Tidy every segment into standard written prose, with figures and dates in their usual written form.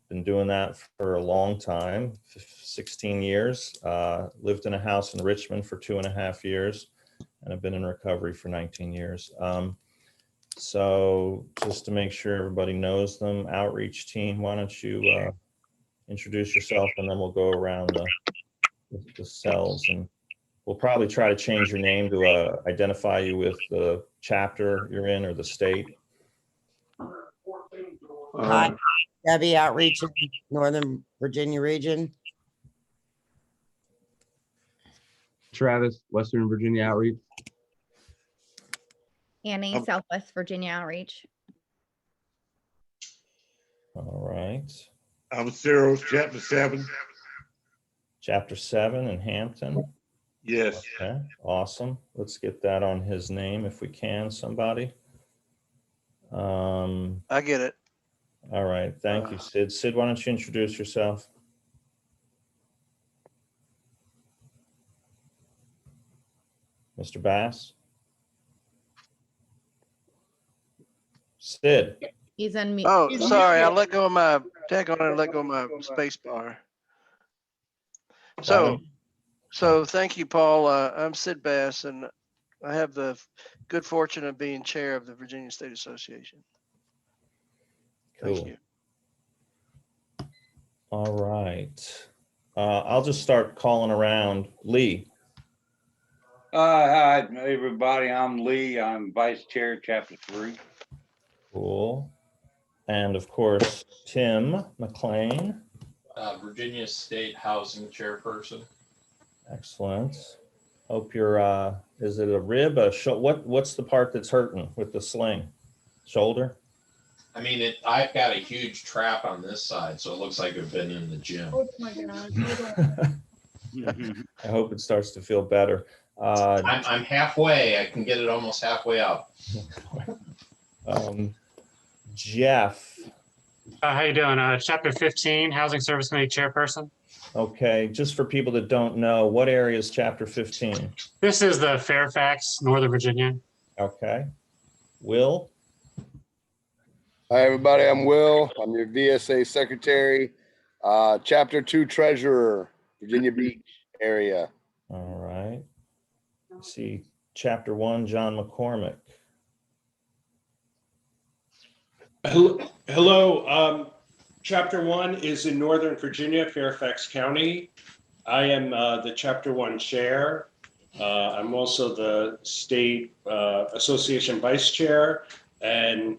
been doing that for a long time, 16 years. Lived in a house in Richmond for 2.5 years, and I've been in recovery for 19 years. So just to make sure everybody knows them, outreach team, why don't you introduce yourself, and then we'll go around the cells, and we'll probably try to change your name to identify you with the chapter you're in or the state. Hi, Debbie, outreach in Northern Virginia region. Travis, Western Virginia Outreach. Annie, Southwest Virginia Outreach. All right. I'm Cyril, chapter 7. Chapter 7 in Hampton. Yes. Okay, awesome. Let's get that on his name if we can, somebody. I get it. All right, thank you, Sid. Sid, why don't you introduce yourself? Mr. Bass? Sid? He's on. Oh, sorry. I let go of my tag on and let go of my space bar. So thank you, Paul. I'm Sid Bass, and I have the good fortune of being chair of the Virginia State Association. Thank Cool. you. All right. I'll just start calling around. Lee? Hi, everybody. I'm Lee. I'm Vice Chair, Chapter 3. Cool. And of course, Tim McLean. Virginia State Housing Chairperson. Excellent. Hope you're, is it a rib, what's the part that's hurting with the sling? Shoulder? I mean, I've got a huge trap on this side, so it looks like I've been in the gym. Oh my God. I hope it starts to feel better. I'm halfway. I can get it almost halfway up. Jeff. How you doing? Chapter 15, Housing Service Committee Chairperson. Okay, just for people that don't know, what area is Chapter 15? This is the Fairfax, Northern Virginia. Okay. Will? Hi, everybody. I'm Will. I'm your VSA Secretary, Chapter 2 Treasurer, Virginia Beach area. All right. Let's see, Chapter 1, John McCormick. Hello. Chapter 1 is in Northern Virginia, Fairfax County. I am the Chapter 1 Chair. I'm also the State Association Vice Chair. And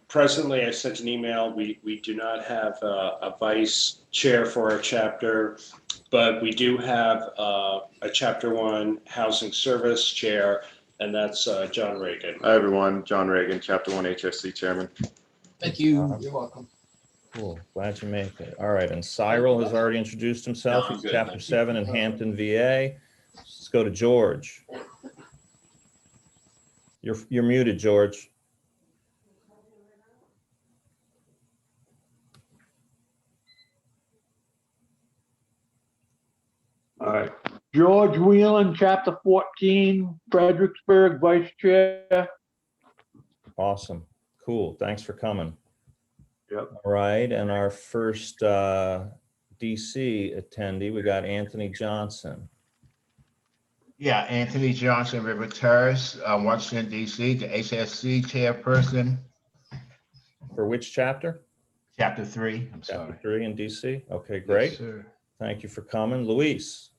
presently, I sent an email. We do not have a Vice Chair for our chapter, but we do have a Chapter 1 Housing Service Chair, and that's John Reagan. Hi, everyone. John Reagan, Chapter 1 HSC Chairman. Thank you. You're welcome. Cool. Glad you make it. All right. And Cyril has already introduced himself. No, He's good. Chapter 7 in Hampton, VA. Let's go to George. You're muted, George. All right. George Whelan, Chapter 14, Fredericksburg, Vice Chair. Awesome. Cool. Thanks for coming. Yep. All right. And our first DC attendee, we got Anthony Johnson. Yeah, Anthony Johnson, River Terrace, Washington, D.C., the HSC chairperson. For which chapter? Chapter 3. I'm sorry. Chapter 3 in DC. Okay, great. Yes, sir. Thank you for coming. Luis.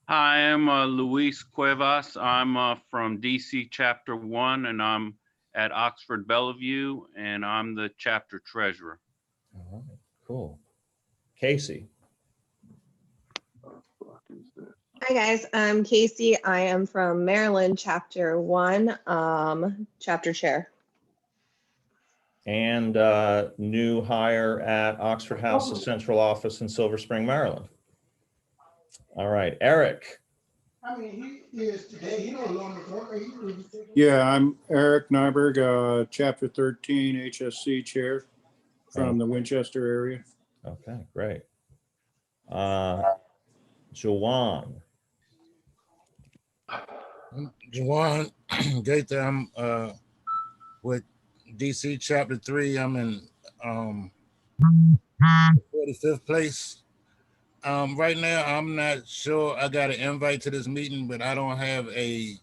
Hi, I'm Luis Cuevas. I'm from DC Chapter 1, and I'm at Oxford Bellevue, and I'm the chapter treasurer. All right, cool. Casey. Hi guys, I'm Casey. I am from Maryland, Chapter 1, Chapter Chair. And new hire at Oxford House, the central office in Silver Spring, Maryland. All right, Eric. I mean, he is today. He no longer. Yeah, I'm Eric Nyberg, Chapter 13 HSC Chair from the Winchester area. Okay, great. Jawan. Jawan Gaither, I'm with DC Chapter 3. I'm in 45th place. Right now, I'm not sure. I got an invite to this meeting, but I don't have a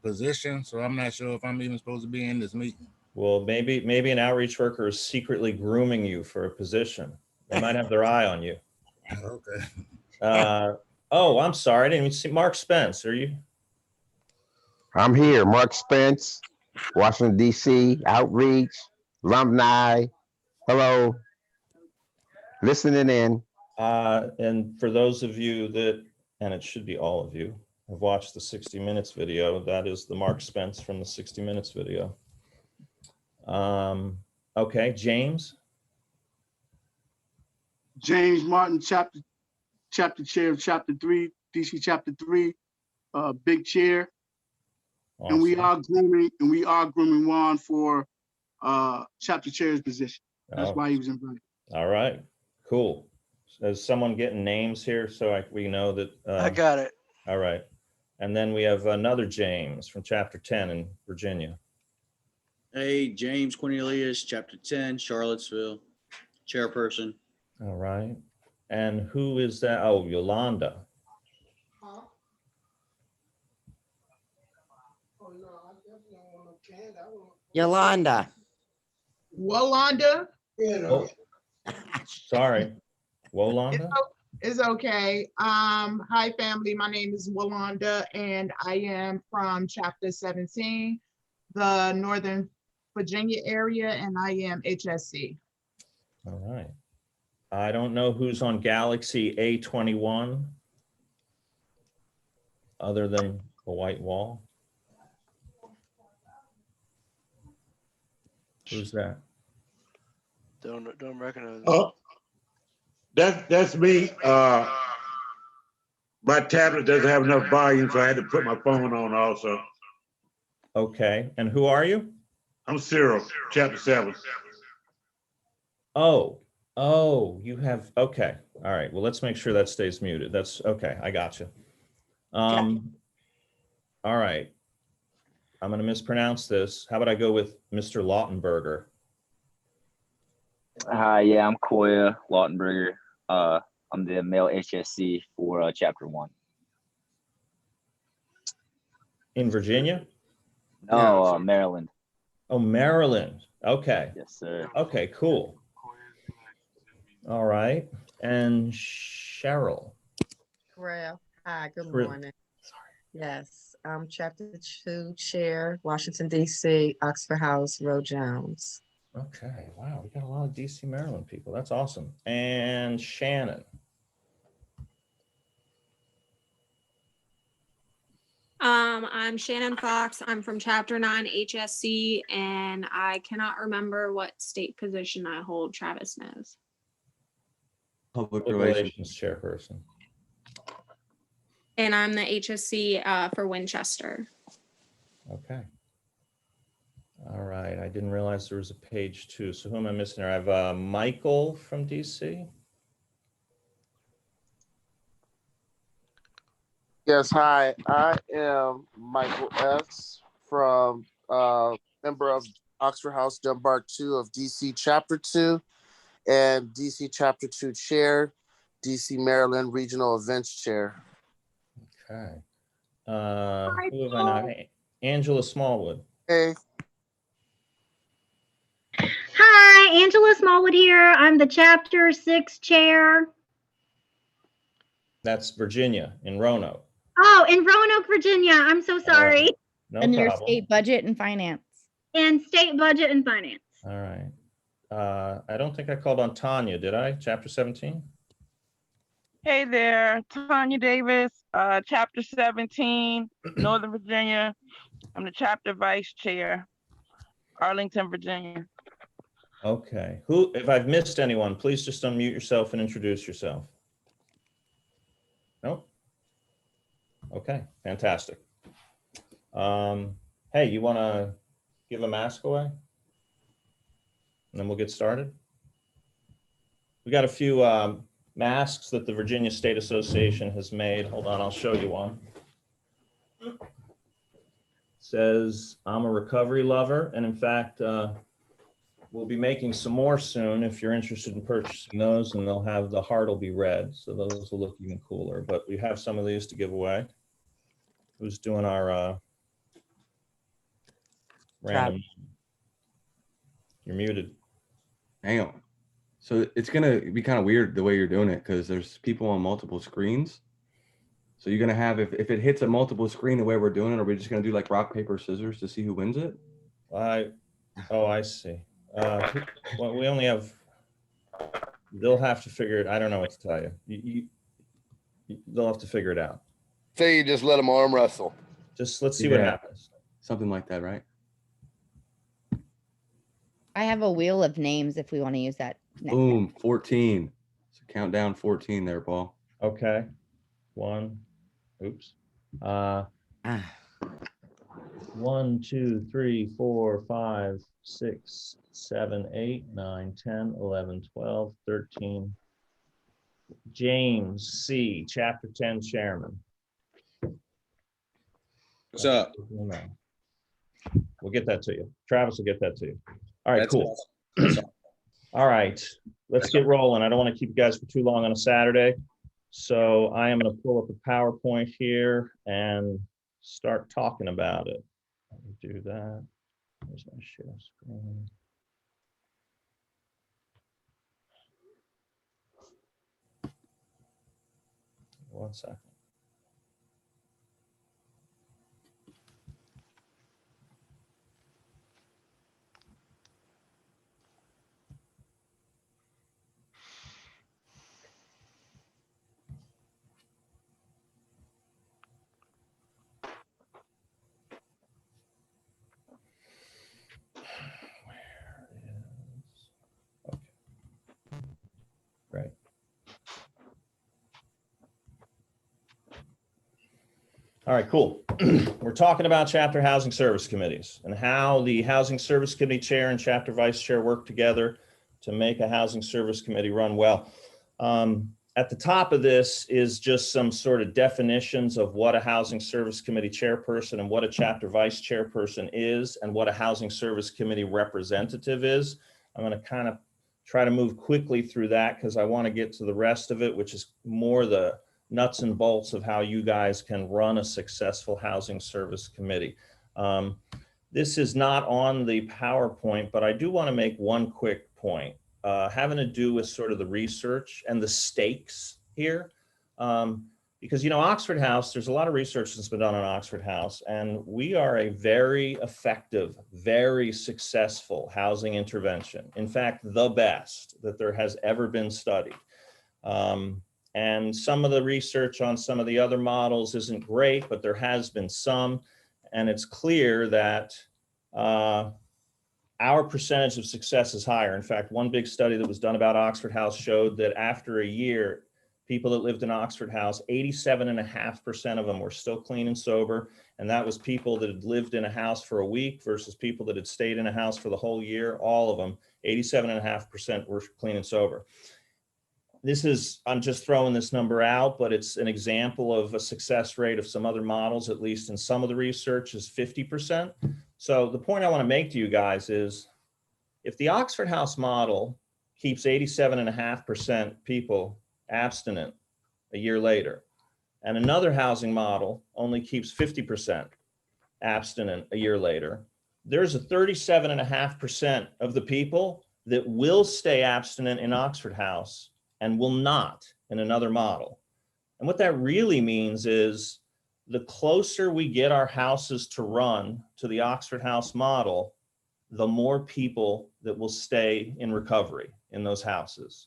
position, so I'm not sure if I'm even supposed to be in this meeting. Well, maybe an outreach worker is secretly grooming you for a position. They might have their eye on you. Okay. Oh, I'm sorry. I didn't even see Mark Spence. Are you? I'm here, Mark Spence, Washington, D.C., outreach, alumni. Hello. Listening in. And for those of you that, and it should be all of you, have watched the 60 Minutes video, that is the Mark Spence from the 60 Minutes video. Okay, James. James Martin, chapter chair of chapter 3, DC chapter 3, big chair. Awesome. And we are grooming Juan for chapter chair's position. That's why he was invited. All right, cool. Is someone getting names here so we know that? I got it. All right. And then we have another James from chapter 10 in Virginia. Hey, James Cornelius, chapter 10, Charlottesville, chairperson. All right. And who is that? Oh, Yolanda. Yolanda. Wolanda. Oh, sorry. Wolanda? It's okay. Hi, family. My name is Wolanda, and I am from chapter 17, the Northern Virginia area, and I am HSC. All right. I don't know who's on Galaxy A21 other than the white wall. Who's that? Don't recognize. Oh, that's me. My tablet doesn't have enough volume, so I had to put my phone on also. Okay. And who are you? I'm Cyril, chapter 7. Oh, you have, okay. All right. Well, let's make sure that stays muted. That's okay. I got you. All right. I'm going to mispronounce this. How about I go with Mr. Lautenberger? Hi, yeah, I'm Koya Lautenberger. I'm the male HSC for chapter 1. In Virginia? No, Maryland. Oh, Maryland. Okay. Yes, sir. Okay, cool. All right. And Cheryl. Correct. Hi, good Re- morning. Yes, chapter 2 chair, Washington, D.C., Oxford House, Roe Jones. Okay. Wow. We got a lot of DC, Maryland people. That's awesome. And Shannon. I'm Shannon Fox. I'm from Chapter 9 HSC, and I cannot remember what state position I hold. Travis knows. Public Relations Chairperson. And I'm the HSC for Winchester. Okay. All right. I didn't realize there was a page 2. So who am I missing there? I have Michael from DC. Yes, hi. I am Michael S. from member of Oxford House Dunbar 2 of DC Chapter 2 and DC Chapter 2 Chair, DC Maryland Regional Events Chair. Okay. Who have I not? Angela Smallwood. Hey. Hi, Angela Smallwood here. I'm the Chapter 6 chair. That's Virginia in Roanoke. Oh, in Roanoke, Virginia. I'm so sorry. No And your problem. state budget and finance. And state budget and finance. All right. I don't think I called on Tanya, did I? Chapter 17? Hey there, Tanya Davis, chapter 17, Northern Virginia. I'm the chapter vice chair, Arlington, Virginia. Okay. Who, if I've missed anyone, please just unmute yourself and introduce yourself. Nope. Okay, fantastic. Hey, you want to give a mask away? And then we'll get started. We got a few masks that the Virginia State Association has made. Hold on, I'll show you one. It says, I'm a recovery lover. And in fact, we'll be making some more soon if you're interested in purchasing those, and they'll have, the heart will be red, so those will look even cooler. But we have some of these to give away. Who's doing our random? You're muted. Damn. So it's gonna be kind of weird the way you're doing it because there's people on multiple screens. So you're gonna have, if it hits a multiple screen the way we're doing it, are we just gonna do like rock, paper, scissors to see who wins it? Oh, I see. Well, we only have, they'll have to figure it. I don't know what to tell you. They'll have to figure it out. Say you just let them arm wrestle. Just let's see what Yeah. happens. Something like that, right? I have a wheel of names if we want to use that. next. Boom, 14. So count down 14 there, Paul. Okay. Oops. 1, 2, 3, 4, 5, 6, 7, 8, 9, 10, 11, 12, 13. James C., Chapter 10 Chairman. What's up? We'll get that to you. Travis will get that to you. All right, That's cool. awesome. All right, let's get rolling. I don't want to keep you guys for too long on a Saturday. So I am going to pull up a PowerPoint here and start talking about it. Let me do that. Where's my share screen? One second. Right. All right, cool. We're talking about chapter housing service committees and how the housing service committee chair and chapter vice chair work together to make a housing service committee run well. At the top of this is just some sort of definitions of what a housing service committee chairperson and what a chapter vice chairperson is and what a housing service committee representative is. I'm going to kind of try to move quickly through that because I want to get to the rest of it, which is more the nuts and bolts of how you guys can run a successful housing service committee. This is not on the PowerPoint, but I do want to make one quick point having to do with sort of the research and the stakes here. Because, you know, Oxford House, there's a lot of research that's been done on Oxford House, and we are a very effective, very successful housing intervention. In fact, the best that there has ever been studied. And some of the research on some of the other models isn't great, but there has been some, and it's clear that our percentage of success is higher. In fact, one big study that was done about Oxford House showed that after a year, people that lived in Oxford House, 87.5% of them were still clean and sober. And that was people that had lived in a house for a week versus people that had stayed in a house for the whole year. All of them, 87.5% were clean and sober. This is, I'm just throwing this number out, but it's an example of a success rate of some other models, at least in some of the research, is 50%. So the point I want to make to you guys is if the Oxford House model keeps 87.5% people abstinent a year later, and another housing model only keeps 50% abstinent a year later, there's a 37.5% of the people that will stay abstinent in Oxford House and will not in another model. And what that really means is the closer we get our houses to run to the Oxford House model, the more people that will stay in recovery in those houses.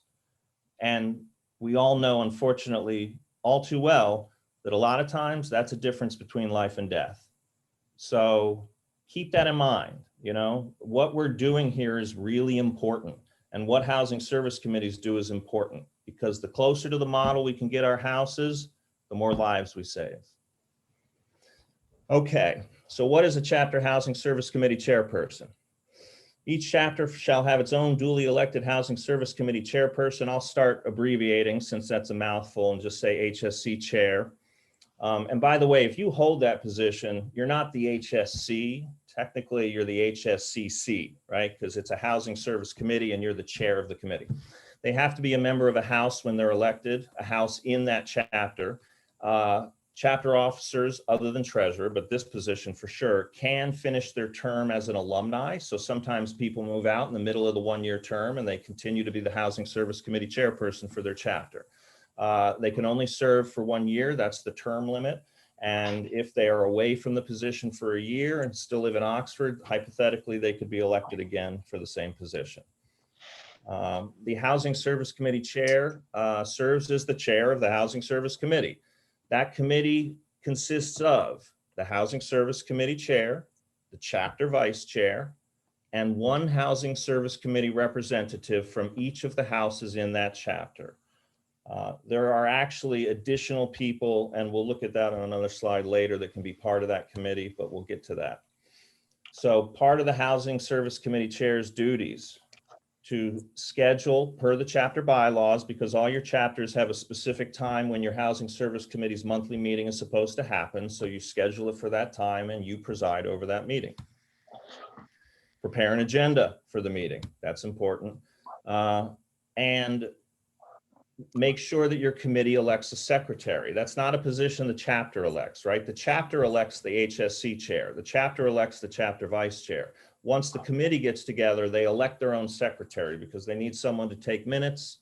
And we all know, unfortunately, all too well, that a lot of times that's a difference between life and death. So keep that in mind. You know, what we're doing here is really important. And what housing service committees do is important because the closer to the model we can get our houses, the more lives we save. Okay, so what is a chapter housing service committee chairperson? Each chapter shall have its own duly elected housing service committee chairperson. I'll start abbreviating since that's a mouthful and just say HSC chair. And by the way, if you hold that position, you're not the HSC technically you're the HSCC, right? Because it's a housing service committee and you're the chair of the committee. They have to be a member of a house when they're elected, a house in that chapter. Chapter officers, other than treasurer, but this position for sure, can finish their term as an alumni. So sometimes people move out in the middle of the one-year term and they continue to be the Housing Service Committee chairperson for their chapter. They can only serve for 1 year. That's the term limit. And if they are away from the position for a year and still live in Oxford, hypothetically, they could be elected again for the same position. The Housing Service Committee chair serves as the chair of the Housing Service Committee. That committee consists of the Housing Service Committee chair, the chapter vice chair, and one Housing Service Committee representative from each of the houses in that chapter. There are actually additional people, and we'll look at that on another slide later, that can be part of that committee, but we'll get to that. So part of the Housing Service Committee chair's duties to schedule per the chapter bylaws, because all your chapters have a specific time when your Housing Service Committee's monthly meeting is supposed to happen. So you schedule it for that time and you preside over that meeting. Prepare an agenda for the meeting. That's important. And make sure that your committee elects a secretary. That's not a position the chapter elects, right? The chapter elects the HSC chair. The chapter elects the chapter vice chair. Once the committee gets together, they elect their own secretary because they need someone to take minutes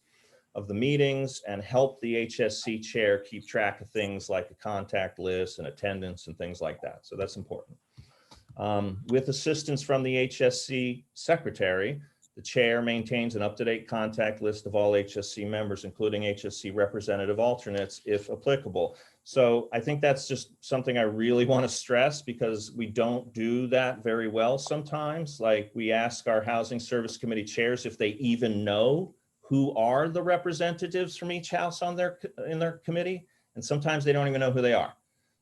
of the meetings and help the HSC chair keep track of things like a contact list and attendance and things like that. So that's important. With assistance from the HSC secretary, the chair maintains an up-to-date contact list of all HSC members, including HSC representative alternates, if applicable. So I think that's just something I really want to stress because we don't do that very well sometimes. Like we ask our Housing Service Committee chairs if they even know who are the representatives from each house on in their committee. And sometimes they don't even know who they are.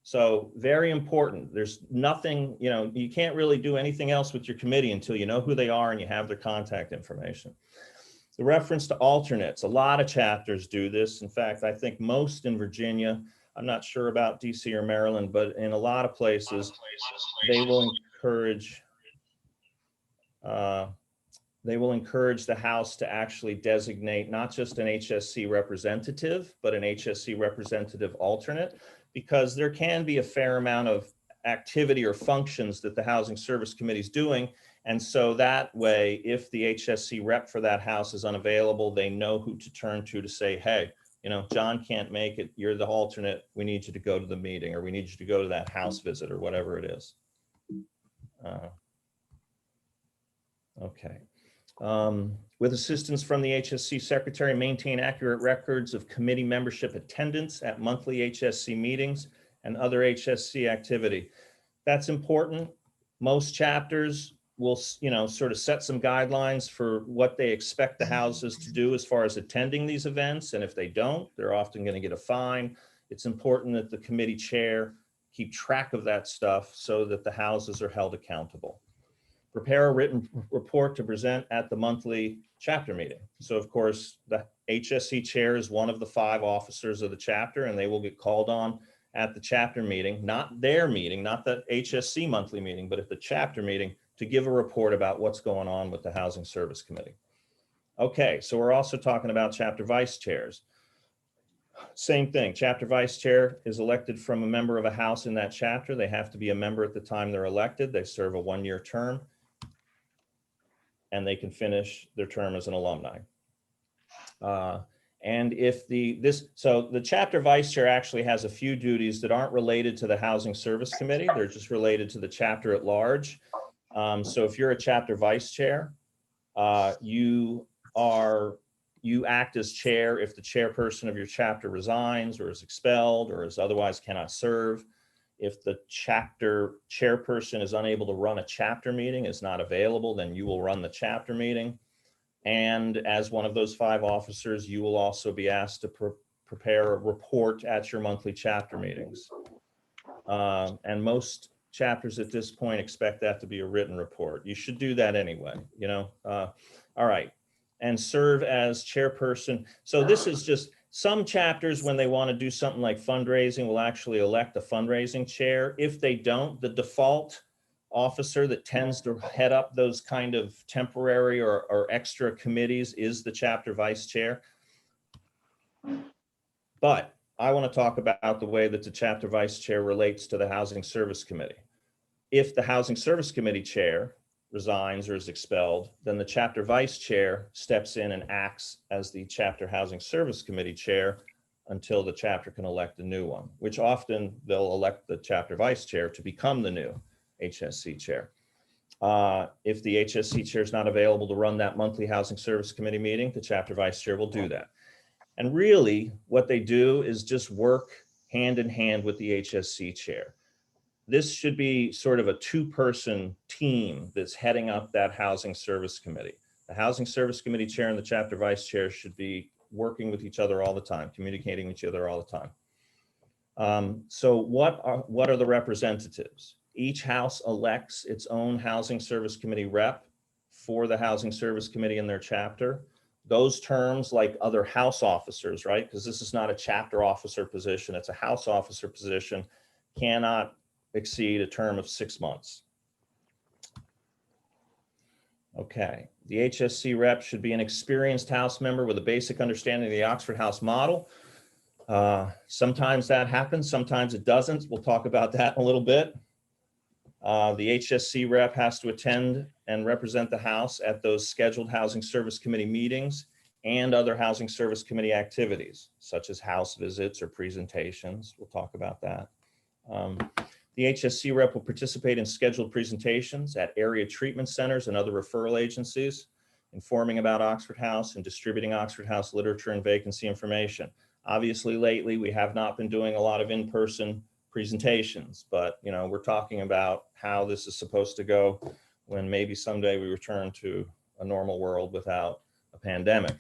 So very important. There's nothing, you can't really do anything else with your committee until you know who they are and you have their contact information. The reference to alternates, a lot of chapters do this. In fact, I think most in Virginia, I'm not sure about DC or Maryland, but in a lot of places, they will encourage the House to actually designate not just an HSC representative, but an HSC representative alternate, because there can be a fair amount of activity or functions that the Housing Service Committee is doing. And so that way, if the HSC rep for that house is unavailable, they know who to turn to say, hey, John can't make it, you're the alternate, we need you to go to the meeting, or we need you to go to that house visit, or whatever it is. Okay. With assistance from the HSC secretary, maintain accurate records of committee membership attendance at monthly HSC meetings and other HSC activity. That's important. Most chapters will, sort of set some guidelines for what they expect the houses to do as far as attending these events. And if they don't, they're often going to get a fine. It's important that the committee chair keep track of that stuff so that the houses are held accountable. Prepare a written report to present at the monthly chapter meeting. So of course, the HSC chair is one of the 5 officers of the chapter, and they will get called on at the chapter meeting, not their meeting, not the HSC monthly meeting, but at the chapter meeting to give a report about what's going on with the Housing Service Committee. Okay, so we're also talking about chapter vice chairs. Same thing, chapter vice chair is elected from a member of a house in that chapter. They have to be a member at the time they're elected. They serve a 1-year term, and they can finish their term as an alumni. And if so the chapter vice chair actually has a few duties that aren't related to the Housing Service Committee. They're just related to the chapter at large. So if you're a chapter vice chair, you act as chair if the chairperson of your chapter resigns or is expelled or is otherwise cannot serve. If the chapter chairperson is unable to run a chapter meeting, is not available, then you will run the chapter meeting. And as one of those 5 officers, you will also be asked to prepare a report at your monthly chapter meetings. And most chapters at this point expect that to be a written report. You should do that anyway, all right. And serve as chairperson. So this is just some chapters, when they want to do something like fundraising, will actually elect a fundraising chair. If they don't, the default officer that tends to head up those kind of temporary or extra committees is the chapter vice chair. But I want to talk about the way that the chapter vice chair relates to the Housing Service Committee. If the Housing Service Committee chair resigns or is expelled, then the chapter vice chair steps in and acts as the chapter Housing Service Committee chair until the chapter can elect a new one, which often they'll elect the chapter vice chair to become the new HSC chair. If the HSC chair is not available to run that monthly Housing Service Committee meeting, the chapter vice chair will do that. And really what they do is just work hand in hand with the HSC chair. This should be sort of a two-person team that's heading up that Housing Service Committee. The Housing Service Committee chair and the chapter vice chair should be working with each other all the time, communicating with each other all the time. So what are the representatives? Each house elects its own Housing Service Committee rep for the Housing Service Committee in their chapter. Those terms, like other house officers, right? Because this is not a chapter officer position, it's a house officer position, cannot exceed a term of 6 months. Okay, the HSC rep should be an experienced House member with a basic understanding of the Oxford House model. Sometimes that happens, sometimes it doesn't. We'll talk about that in a little bit. The HSC rep has to attend and represent the House at those scheduled Housing Service Committee meetings and other Housing Service Committee activities, such as House visits or presentations. We'll talk about that. The HSC rep will participate in scheduled presentations at area treatment centers and other referral agencies, informing about Oxford House and distributing Oxford House literature and vacancy information. Obviously, lately, we have not been doing a lot of in-person presentations, but we're talking about how this is supposed to go when maybe someday we return to a normal world without a pandemic.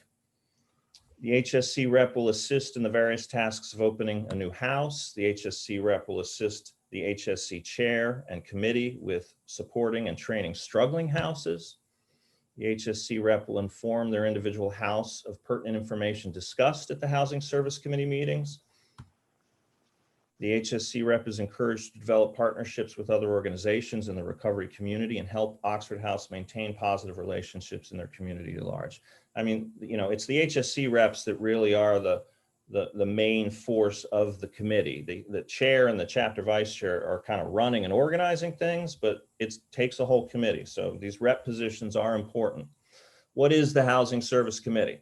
The HSC rep will assist in the various tasks of opening a new house. The HSC rep will assist the HSC chair and committee with supporting and training struggling houses. The HSC rep will inform their individual house of pertinent information discussed at the Housing Service Committee meetings. The HSC rep is encouraged to develop partnerships with other organizations in the recovery community and help Oxford House maintain positive relationships in their community at large. I mean, it's the HSC reps that really are the main force of the committee. The chair and the chapter vice chair are kind of running and organizing things, but it takes a whole committee. So these rep positions are important. What is the Housing Service Committee?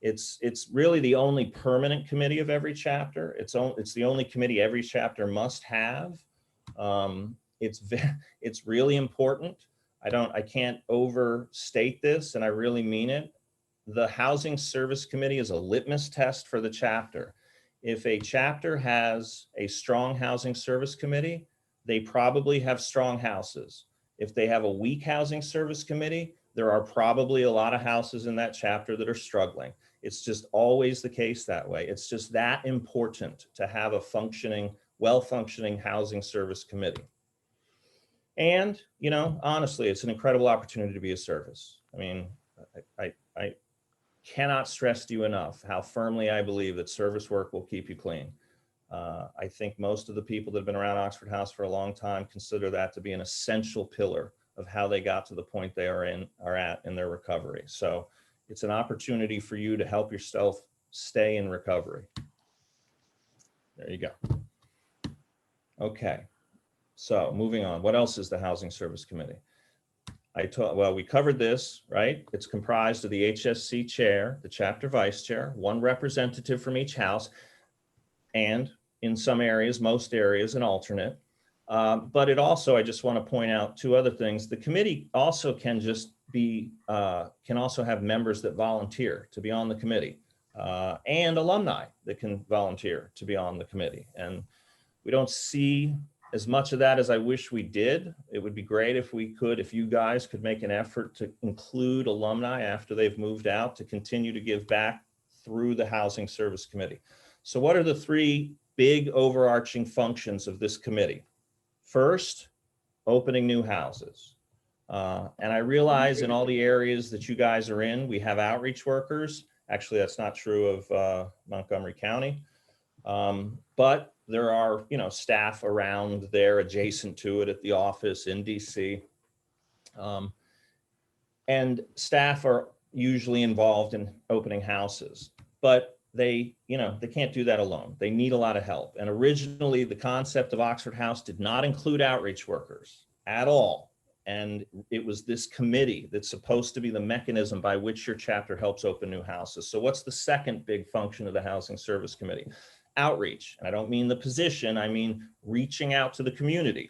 It's really the only permanent committee of every chapter. It's the only committee every chapter must have. It's really important. I can't overstate this, and I really mean it. The Housing Service Committee is a litmus test for the chapter. If a chapter has a strong Housing Service Committee, they probably have strong houses. If they have a weak Housing Service Committee, there are probably a lot of houses in that chapter that are struggling. It's just always the case that way. It's just that important to have a functioning, well-functioning Housing Service Committee. And, honestly, it's an incredible opportunity to be a service. I mean, I cannot stress to you enough how firmly I believe that service work will keep you clean. I think most of the people that have been around Oxford House for a long time consider that to be an essential pillar of how they got to the point they are at in their recovery. So it's an opportunity for you to help yourself stay in recovery. There you go. Okay, so moving on. What else is the Housing Service Committee? Well, we covered this, right? It's comprised of the HSC chair, the chapter vice chair, one representative from each house, and in some areas, most areas, an alternate. But it also, I just want to point out two other things. The committee also can also have members that volunteer to be on the committee, and alumni that can volunteer to be on the committee. And we don't see as much of that as I wish we did. It would be great if you guys could make an effort to include alumni after they've moved out to continue to give back through the Housing Service Committee. So what are the three big overarching functions of this committee? First, opening new houses. And I realize in all the areas that you guys are in, we have outreach workers. Actually, that's not true of Montgomery County. But there are, you know, staff around there adjacent to it at the office in DC. And staff are usually involved in opening houses, but they, you know, they can't do that alone. They need a lot of help. And originally the concept of Oxford House did not include outreach workers at all. And it was this committee that's supposed to be the mechanism by which your chapter helps open new houses. So what's the second big function of the Housing Service Committee? Outreach. And I don't mean the position, I mean reaching out to the community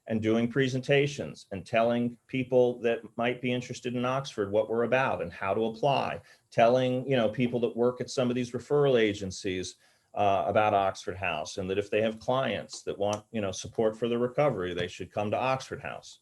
and doing presentations and telling people that might be interested in Oxford what we're about and how to apply. Telling, you know, people that work at some of these referral agencies about Oxford House, and that if they have clients that want, you know, support for the recovery, they should come to Oxford House.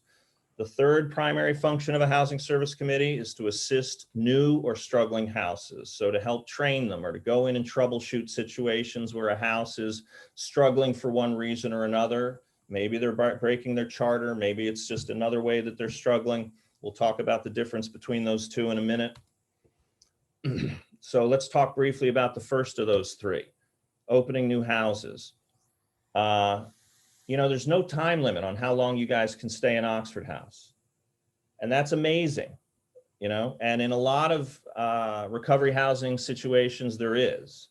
The third primary function of a housing service committee is to assist new or struggling houses. So to help train them or to go in and troubleshoot situations where a house is struggling for one reason or another. Maybe they're breaking their charter. Maybe it's just another way that they're struggling. We'll talk about the difference between those two in a minute. So let's talk briefly about the first of those three, opening new houses. You know, there's no time limit on how long you guys can stay in Oxford House. And that's amazing, you know, and in a lot of recovery housing situations, there is.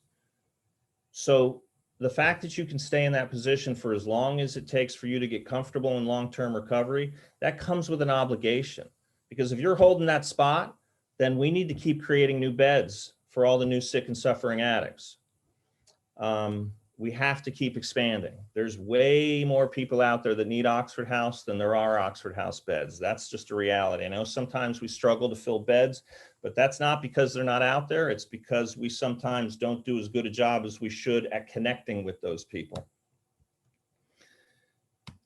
So the fact that you can stay in that position for as long as it takes for you to get comfortable in long-term recovery, that comes with an obligation. Because if you're holding that spot, then we need to keep creating new beds for all the new sick and suffering addicts. We have to keep expanding. There's way more people out there that need Oxford House than there are Oxford House beds. That's just a reality. I know sometimes we struggle to fill beds, but that's not because they're not out there. It's because we sometimes don't do as good a job as we should at connecting with those people.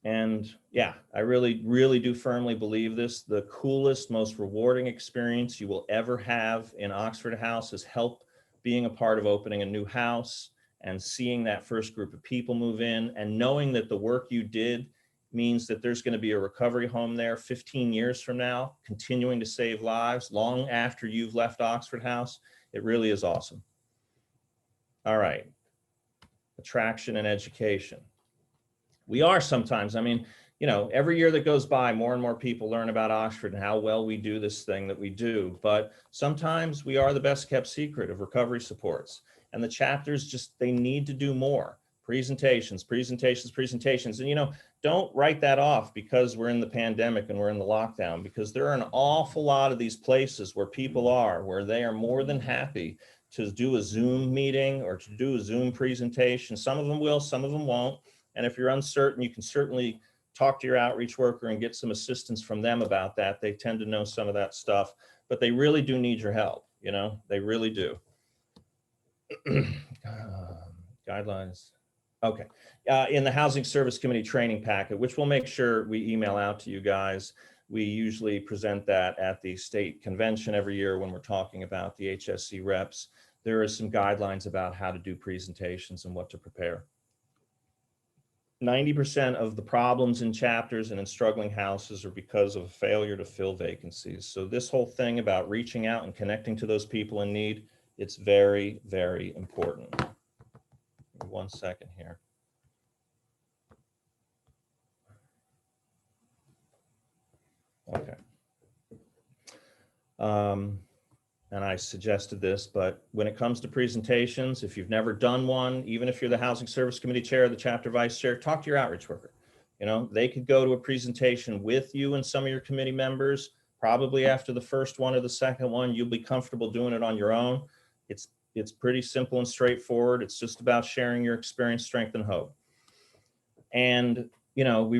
And yeah, I really, really do firmly believe this. The coolest, most rewarding experience you will ever have in Oxford House is help being a part of opening a new house and seeing that first group of people move in and knowing that the work you did means that there's going to be a recovery home there 15 years from now, continuing to save lives long after you've left Oxford House. It really is awesome. All right. Attraction and education. We are sometimes, I mean, you know, every year that goes by, more and more people learn about Oxford and how well we do this thing that we do. But sometimes we are the best kept secret of recovery supports. And the chapters just, they need to do more. Presentations, presentations, presentations. And, you know, don't write that off because we're in the pandemic and we're in the lockdown, because there are an awful lot of these places where people are, where they are more than happy to do a Zoom meeting or to do a Zoom presentation. Some of them will, some of them won't. And if you're uncertain, you can certainly talk to your outreach worker and get some assistance from them about that. They tend to know some of that stuff, but they really do need your help. You know, they really do. Guidelines. Okay. In the Housing Service Committee training packet, which we'll make sure we email out to you guys, we usually present that at the state convention every year when we're talking about the HSC reps. There are some guidelines about how to do presentations and what to prepare. 90% of the problems in chapters and in struggling houses are because of failure to fill vacancies. So this whole thing about reaching out and connecting to those people in need, it's very, very important. 1 second here. Okay. And I suggested this, but when it comes to presentations, if you've never done one, even if you're the Housing Service Committee chair, the chapter vice chair, talk to your outreach worker. You know, they could go to a presentation with you and some of your committee members. Probably after the first one or the second one, you'll be comfortable doing it on your own. It's pretty simple and straightforward. It's just about sharing your experience, strength, and hope. And, you know, we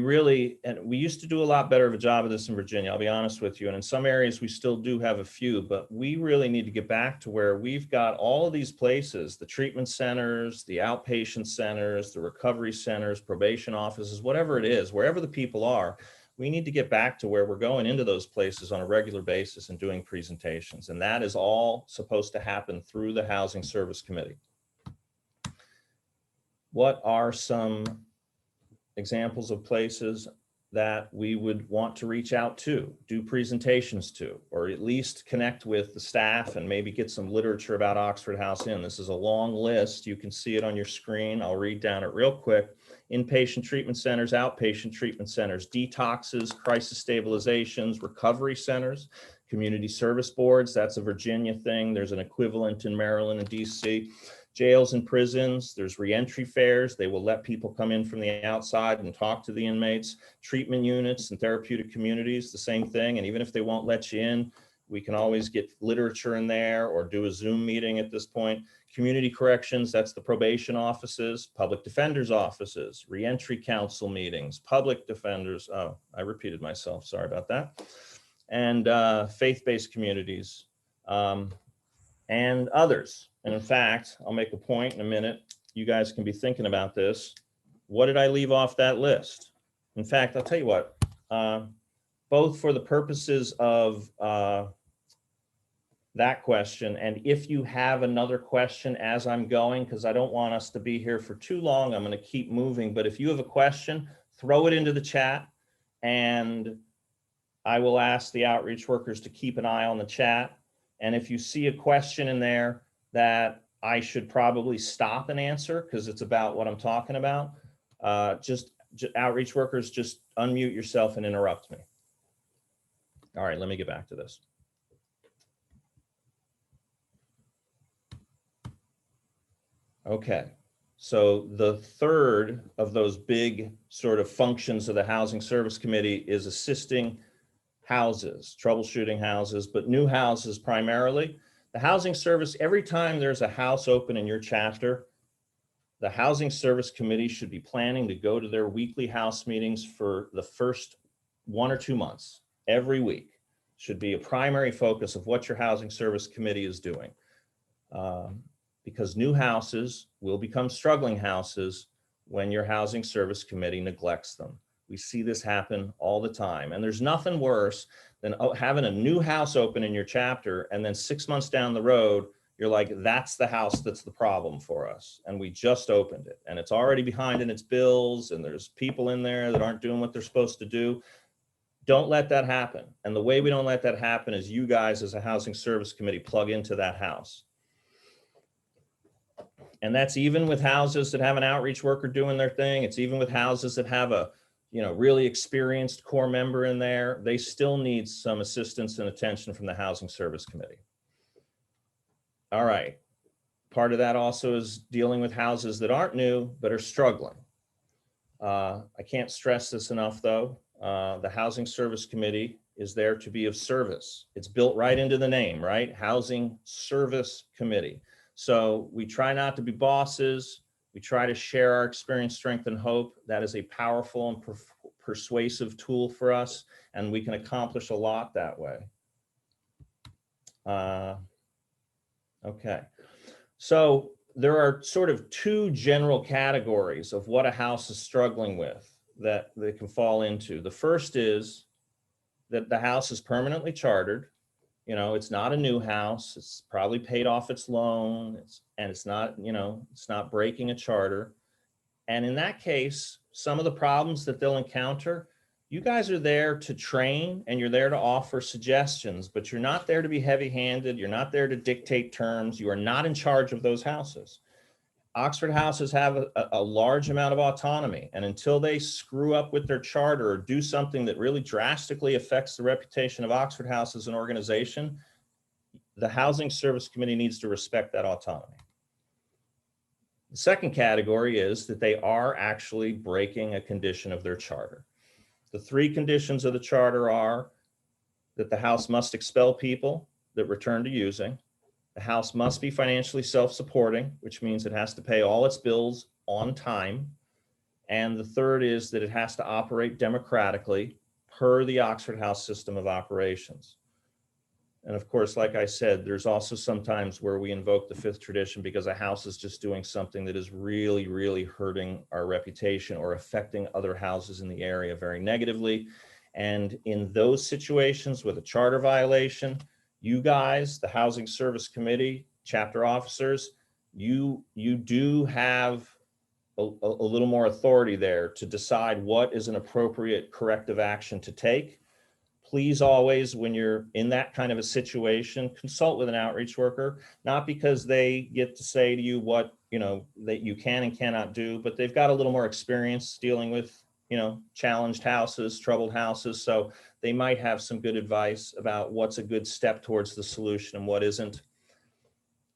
used to do a lot better of a job of this in Virginia, I'll be honest with you. And in some areas, we still do have a few, but we really need to get back to where we've got all of these places, the treatment centers, the outpatient centers, the recovery centers, probation offices, whatever it is, wherever the people are, we need to get back to where we're going into those places on a regular basis and doing presentations. And that is all supposed to happen through the Housing Service Committee. What are some examples of places? that we would want to reach out to, do presentations to, or at least connect with the staff and maybe get some literature about Oxford House Inn. This is a long list. You can see it on your screen. I'll read down it real quick. Inpatient treatment centers, outpatient treatment centers, detoxes, crisis stabilizations, recovery centers, community service boards. That's a Virginia thing. There's an equivalent in Maryland and DC. Jails and prisons, there's reentry fairs. They will let people come in from the outside and talk to the inmates. Treatment units and therapeutic communities, the same thing. And even if they won't let you in, we can always get literature in there or do a Zoom meeting at this point. Community corrections, that's the probation offices, public defenders offices, reentry council meetings, public defenders. Oh, I repeated myself, sorry about that. And faith-based communities and others. And in fact, I'll make a point in a minute. You guys can be thinking about this. What did I leave off that list? In fact, I'll tell you what, both for the purposes of that question, and if you have another question as I'm going, because I don't want us to be here for too long, I'm going to keep moving. But if you have a question, throw it into the chat, and I will ask the outreach workers to keep an eye on the chat. And if you see a question in there that I should probably stop and answer because it's about what I'm talking about, just outreach workers, just unmute yourself and interrupt me. All right, let me get back to this. Okay, so the third of those big sort of functions of the Housing Service Committee is assisting houses, troubleshooting houses, but new houses primarily. The Housing Service, every time there's a house open in your chapter, the Housing Service Committee should be planning to go to their weekly house meetings for the first 1 or 2 months. Every week should be a primary focus of what your Housing Service Committee is doing. Because new houses will become struggling houses when your Housing Service Committee neglects them. We see this happen all the time. And there's nothing worse than having a new house open in your chapter, and then 6 months down the road, you're like, that's the house that's the problem for us. And we just opened it, and it's already behind in its bills, and there's people in there that aren't doing what they're supposed to do. Don't let that happen. And the way we don't let that happen is you guys as a Housing Service Committee plug into that house. And that's even with houses that have an outreach worker doing their thing. It's even with houses that have a really experienced core member in there. They still need some assistance and attention from the Housing Service Committee. All right. Part of that also is dealing with houses that aren't new, but are struggling. I can't stress this enough though. The Housing Service Committee is there to be of service. It's built right into the name, right? Housing Service Committee. So we try not to be bosses. We try to share our experience, strength, and hope. That is a powerful and persuasive tool for us, and we can accomplish a lot that way. Okay, so there are sort of 2 general categories of what a house is struggling with that they can fall into. The first is that the house is permanently chartered. It's not a new house. It's probably paid off its loan. It's not, it's not breaking a charter. And in that case, some of the problems that they'll encounter, you guys are there to train and you're there to offer suggestions, but you're not there to be heavy-handed. You're not there to dictate terms. You are not in charge of those houses. Oxford houses have a large amount of autonomy, and until they screw up with their charter or do something that really drastically affects the reputation of Oxford House as an organization, the Housing Service Committee needs to respect that autonomy. The second category is that they are actually breaking a condition of their charter. The 3 conditions of the charter are that the house must expel people that return to using. The house must be financially self-supporting, which means it has to pay all its bills on time. And the third is that it has to operate democratically per the Oxford House system of operations. And of course, like I said, there's also sometimes where we invoke the 5th tradition because a house is just doing something that is really, really hurting our reputation or affecting other houses in the area very negatively. And in those situations with a charter violation, you guys, the Housing Service Committee, chapter officers, you do have a little more authority there to decide what is an appropriate corrective action to take. Please always, when you're in that kind of a situation, consult with an outreach worker, not because they get to say to you what, that you can and cannot do, but they've got a little more experience dealing with, challenged houses, troubled houses. So they might have some good advice about what's a good step towards the solution and what isn't.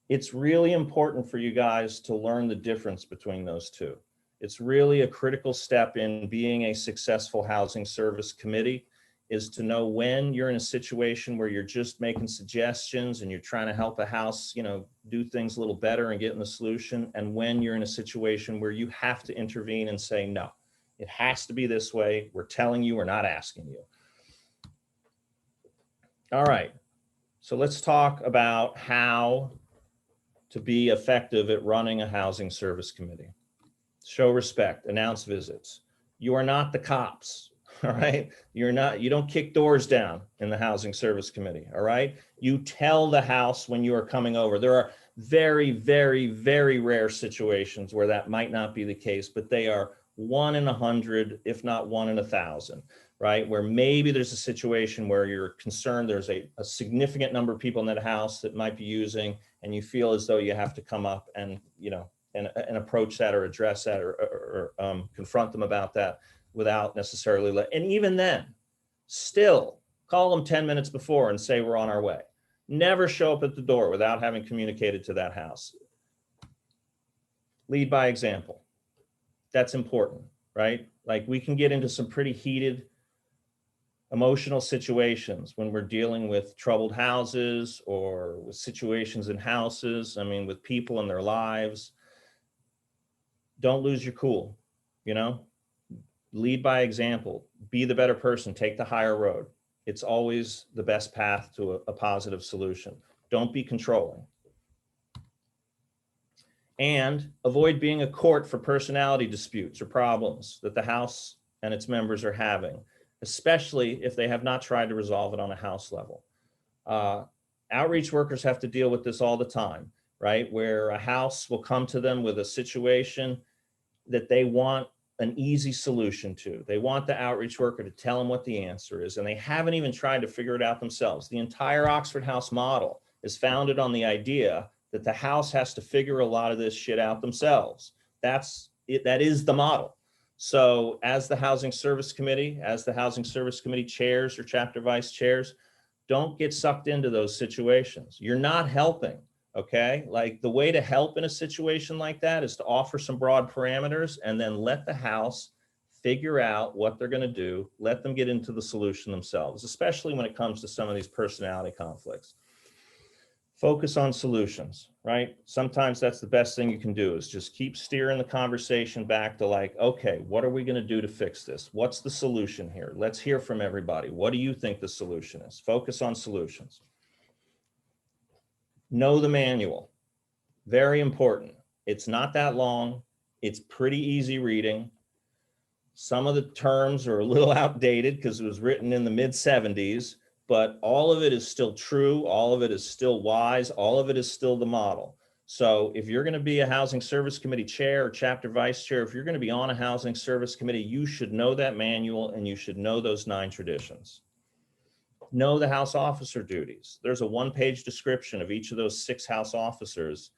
It's really important for you guys to learn the difference between those two. It's really a critical step in being a successful housing service committee, is to know when you're in a situation where you're just making suggestions and you're trying to help a house, do things a little better and get in the solution, and when you're in a situation where you have to intervene and say, no, it has to be this way. We're telling you, we're not asking you. All right, so let's talk about how to be effective at running a housing service committee. Show respect, announce visits. You are not the cops. All right. You don't kick doors down in the housing service committee. All right. You tell the house when you are coming over. There are very, very, very rare situations where that might not be the case, but they are 1 in 100, if not 1 in 1,000, right? Where maybe there's a situation where you're concerned there's a significant number of people in that house that might be using, and you feel as though you have to come up and, and approach that or address that or confront them about that, without necessarily and even then, still call them 10 minutes before and say, we're on our way. Never show up at the door without having communicated to that house. Lead by example. That's important, right? Like, we can get into some pretty heated emotional situations when we're dealing with troubled houses or with situations in houses. I mean, with people in their lives. Don't lose your cool, Lead by example, be the better person, take the higher road. It's always the best path to a positive solution. Don't be controlling. And avoid being a court for personality disputes or problems that the house and its members are having, especially if they have not tried to resolve it on a house level. Outreach workers have to deal with this all the time, right? Where a house will come to them with a situation that they want an easy solution to. They want the outreach worker to tell them what the answer is, and they haven't even tried to figure it out themselves. The entire Oxford House model is founded on the idea that the house has to figure a lot of this shit out themselves. That's it. That is the model. So as the Housing Service Committee, chairs or chapter vice chairs, don't get sucked into those situations. You're not helping. Okay, like, the way to help in a situation like that is to offer some broad parameters and then let the house figure out what they're going to do. Let them get into the solution themselves, especially when it comes to some of these personality conflicts. Focus on solutions, right? Sometimes that's the best thing you can do, is just keep steering the conversation back to, like, okay, what are we going to do to fix this? What's the solution here? Let's hear from everybody. What do you think the solution is? Focus on solutions. Know the manual. Very important. It's not that long. It's pretty easy reading. Some of the terms are a little outdated because it was written in the mid-70s, but all of it is still true. All of it is still wise. All of it is still the model. So if you're going to be a housing service committee chair or chapter vice chair, if you're going to be on a housing service committee, you should know that manual and you should know those 9 traditions. Know the house officer duties. There's a 1-page description of each of those 6 house officers.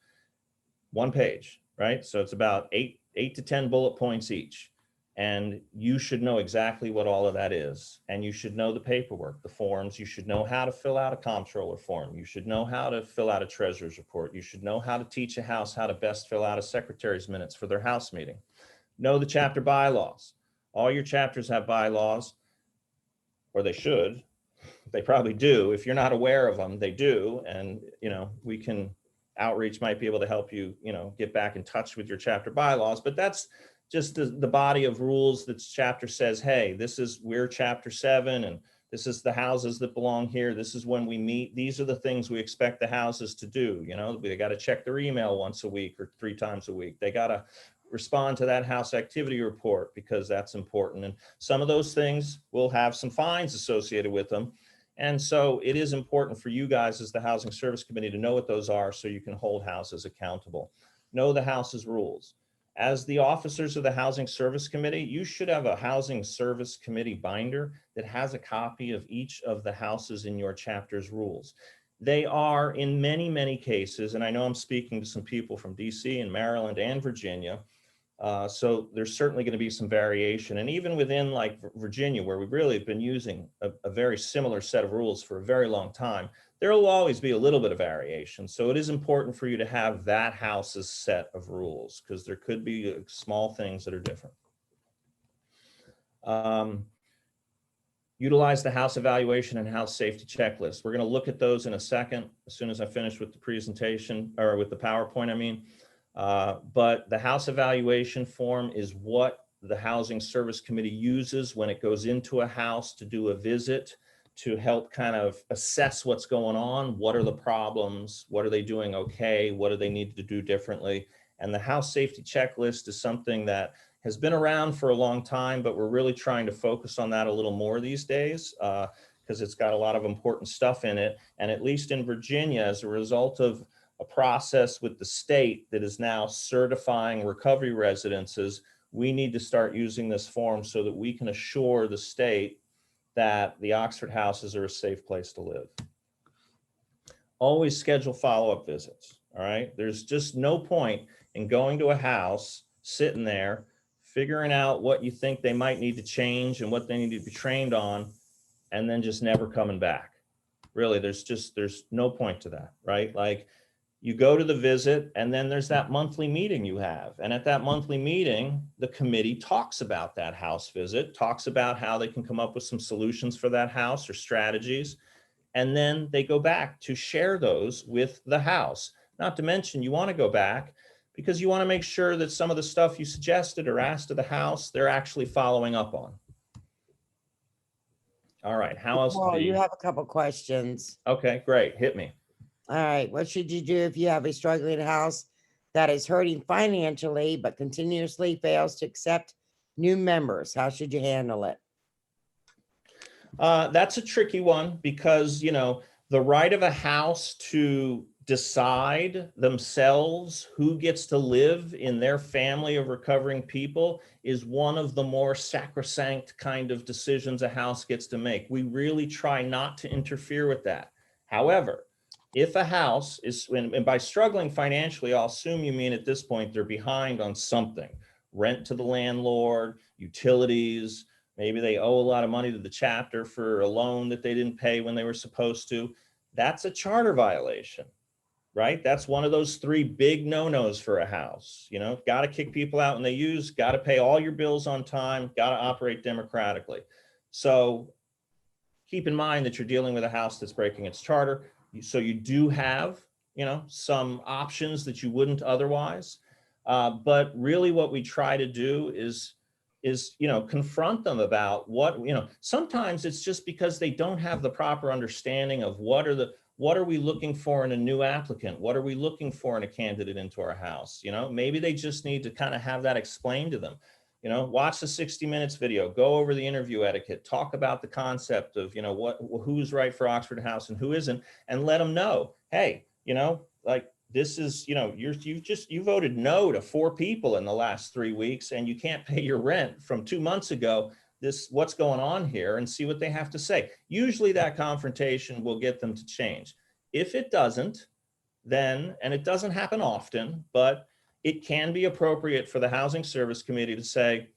1 page, right? So it's about 8 to 10 bullet points each. And you should know exactly what all of that is. And you should know the paperwork, the forms. You should know how to fill out a comptroller form. You should know how to fill out a treasurer's report. You should know how to teach a house how to best fill out a secretary's minutes for their house meeting. Know the chapter bylaws. All your chapters have bylaws, or they should. They probably do. If you're not aware of them, they do. And, outreach might be able to help you, get back in touch with your chapter bylaws. But that's just the body of rules that chapter says, hey, we're chapter 7, and this is the houses that belong here. This is when we meet. These are the things we expect the houses to do. They got to check their email once a week or 3 times a week. They got to respond to that house activity report because that's important. And some of those things will have some fines associated with them. And so it is important for you guys as the Housing Service Committee to know what those are so you can hold houses accountable. Know the house's rules. as the officers of the Housing Service Committee, you should have a Housing Service Committee binder that has a copy of each of the houses in your chapter's rules. They are, in many, many cases, and I know I'm speaking to some people from DC and Maryland and Virginia, so there's certainly going to be some variation. And even within like Virginia, where we've really been using a very similar set of rules for a very long time, there will always be a little bit of variation. So it is important for you to have that house's set of rules, because there could be small things that are different. Utilize the house evaluation and house safety checklist. We're going to look at those in a second, as soon as I finish with the presentation, or with the PowerPoint, I mean. But the house evaluation form is what the Housing Service Committee uses when it goes into a house to do a visit, to help kind of assess what's going on. What are the problems? What are they doing okay? What do they need to do differently? And the house safety checklist is something that has been around for a long time, but we're really trying to focus on that a little more these days, because it's got a lot of important stuff in it. And at least in Virginia, as a result of a process with the state that is now certifying recovery residences, we need to start using this form so that we can assure the state that the Oxford houses are a safe place to live. Always schedule follow-up visits, all right? There's just no point in going to a house, sitting there, figuring out what you think they might need to change and what they need to be trained on, and then just never coming back. Really, there's no point to that, right? Like, you go to the visit, and then there's that monthly meeting you have. And at that monthly meeting, the committee talks about that house visit, talks about how they can come up with some solutions for that house or strategies. And then they go back to share those with the house. Not to mention, you want to go back because you want to make sure that some of the stuff you suggested or asked of the house, they're actually following up on. All right, how else? Well, you have a couple questions. Okay, great, hit me. All right, what should you do if you have a struggling house that is hurting financially but continuously fails to accept new members? How should you handle it? That's a tricky one, because, you know, the right of a house to decide themselves who gets to live in their family of recovering people is one of the more sacrosanct kind of decisions a house gets to make. We really try not to interfere with that. However, if a house is, and by struggling financially, I'll assume you mean at this point they're behind on something, rent to the landlord, utilities, maybe they owe a lot of money to the chapter for a loan that they didn't pay when they were supposed to. That's a charter violation, right? That's one of those 3 big no-nos for a house. You know, got to kick people out when they use, got to pay all your bills on time, got to operate democratically. So keep in mind that you're dealing with a house that's breaking its charter. So you do have, you know, some options that you wouldn't otherwise. But really what we try to do is, you know, confront them about what, you know, sometimes it's just because they don't have the proper understanding of what are we looking for in a new applicant? What are we looking for in a candidate into our house? You know, maybe they just need to kind of have that explained to them. You know, watch the 60 Minutes video, go over the interview etiquette, talk about the concept of, you know, who's right for Oxford House and who isn't, and let them know, hey, you know, like this is, you know, you voted no to 4 people in the last 3 weeks and you can't pay your rent from 2 months ago. What's going on here, and see what they have to say. Usually that confrontation will get them to change. If it doesn't, then, and it doesn't happen often, but it can be appropriate for the Housing Service Committee to say,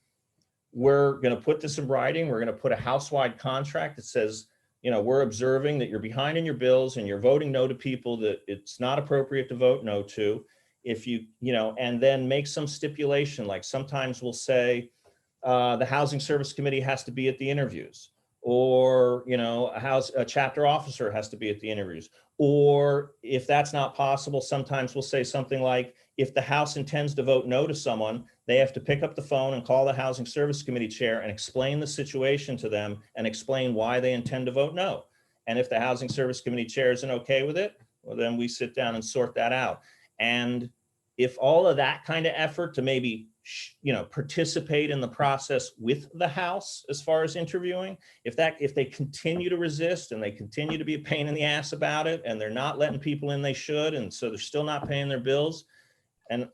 we're going to put this in writing. We're going to put a house-wide contract that says, you know, we're observing that you're behind in your bills and you're voting no to people that it's not appropriate to vote no to. If you know, and then make some stipulation, like sometimes we'll say the Housing Service Committee has to be at the interviews, or, you know, a chapter officer has to be at the interviews. Or if that's not possible, sometimes we'll say something like, if the house intends to vote no to someone, they have to pick up the phone and call the Housing Service Committee chair and explain the situation to them and explain why they intend to vote no. And if the Housing Service Committee chair isn't okay with it, well, then we sit down and sort that out. And if all of that kind of effort to maybe, you know, participate in the process with the house as far as interviewing, if they continue to resist and they continue to be a pain in the ass about it, and they're not letting people in they should, and so they're still not paying their bills, and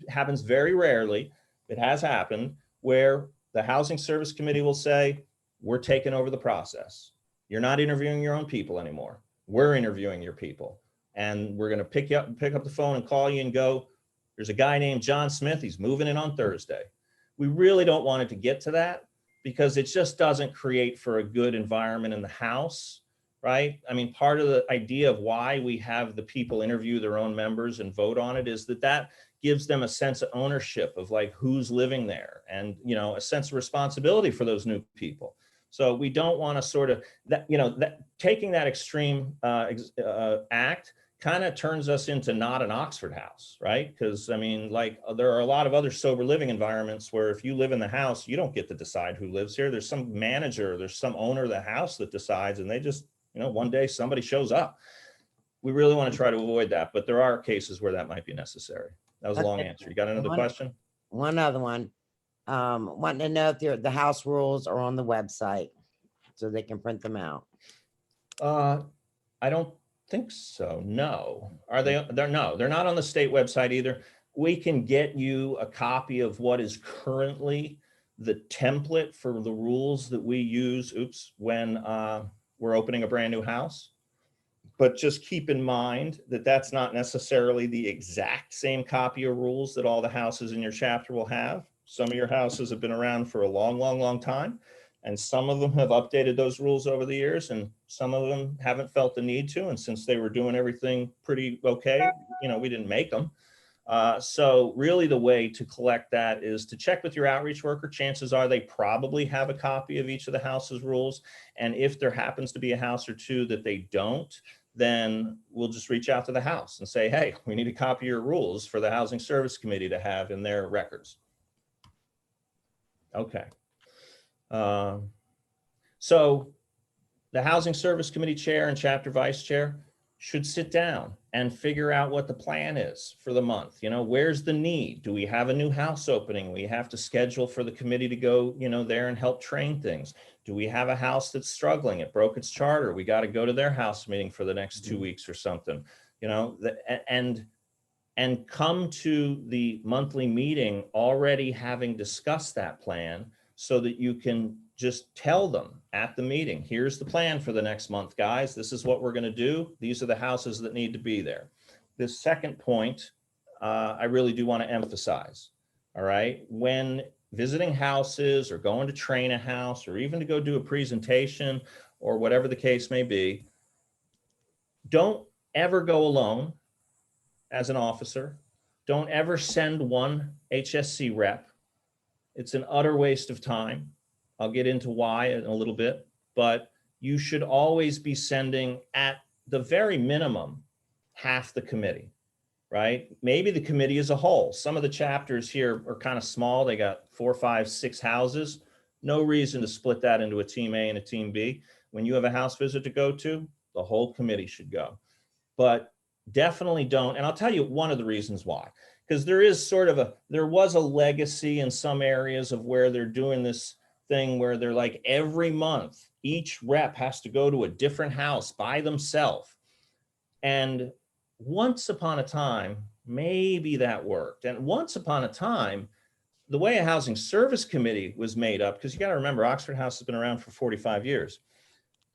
happens very rarely, it has happened, where the Housing Service Committee will say, we're taking over the process. You're not interviewing your own people anymore. We're interviewing your people. And we're going to pick up the phone and call you and go, there's a guy named John Smith. He's moving in on Thursday. We really don't want it to get to that, because it just doesn't create for a good environment in the House, right? I mean, part of the idea of why we have the people interview their own members and vote on it is that gives them a sense of ownership of like who's living there, and, you know, a sense of responsibility for those new people. So we don't want to sort of taking that extreme act kind of turns us into not an Oxford House, right? Because I mean, like, there are a lot of other sober living environments where if you live in the house, you don't get to decide who lives here. There's some manager, there's some owner of the house that decides, and they just, you know, one day somebody shows up. We really want to try to avoid that, but there are cases where that might be necessary. That was a long answer. You got another question? One other one. Wanting to know if the house rules are on the website so they can print them out. I don't think so. No. Are they? No, they're not on the state website either. We can get you a copy of what is currently the template for the rules that we use, when we're opening a brand new house. But just keep in mind that that's not necessarily the exact same copy of rules that all the houses in your chapter will have. Some of your houses have been around for a long, long, long time. And some of them have updated those rules over the years, and some of them haven't felt the need to. And since they were doing everything pretty okay, you know, we didn't make them. So really the way to collect that is to check with your outreach worker. Chances are they probably have a copy of each of the house's rules. And if there happens to be a house or two that they don't, then we'll just reach out to the house and say, hey, we need a copy of your rules for the Housing Service Committee to have in their records. Okay. So the Housing Service Committee chair and chapter vice chair should sit down and figure out what the plan is for the month. You know, where's the need? Do we have a new house opening? We have to schedule for the committee to go, you know, there and help train things. Do we have a house that's struggling? It broke its charter. We got to go to their house meeting for the next 2 weeks or something, you know, and come to the monthly meeting already having discussed that plan, so that you can just tell them at the meeting, here's the plan for the next month, guys. This is what we're going to do. These are the houses that need to be there. This second point, I really do want to emphasize. All right. When visiting houses or going to train a house or even to go do a presentation or whatever the case may be, don't ever go alone as an officer. Don't ever send one HSC rep. It's an utter waste of time. I'll get into why in a little bit, but you should always be sending, at the very minimum, half the committee, right? Maybe the committee as a whole. Some of the chapters here are kind of small. They got 4, 5, 6 houses. No reason to split that into a team A and a team B. When you have a house visit to go to, the whole committee should go. But definitely don't, and I'll tell you one of the reasons why. Because there was a legacy in some areas of where they're doing this thing where they're like, every month, each rep has to go to a different house by themselves. And once upon a time, maybe that worked. And once upon a time, the way a Housing Service Committee was made up, because you got to remember, Oxford House has been around for 45 years.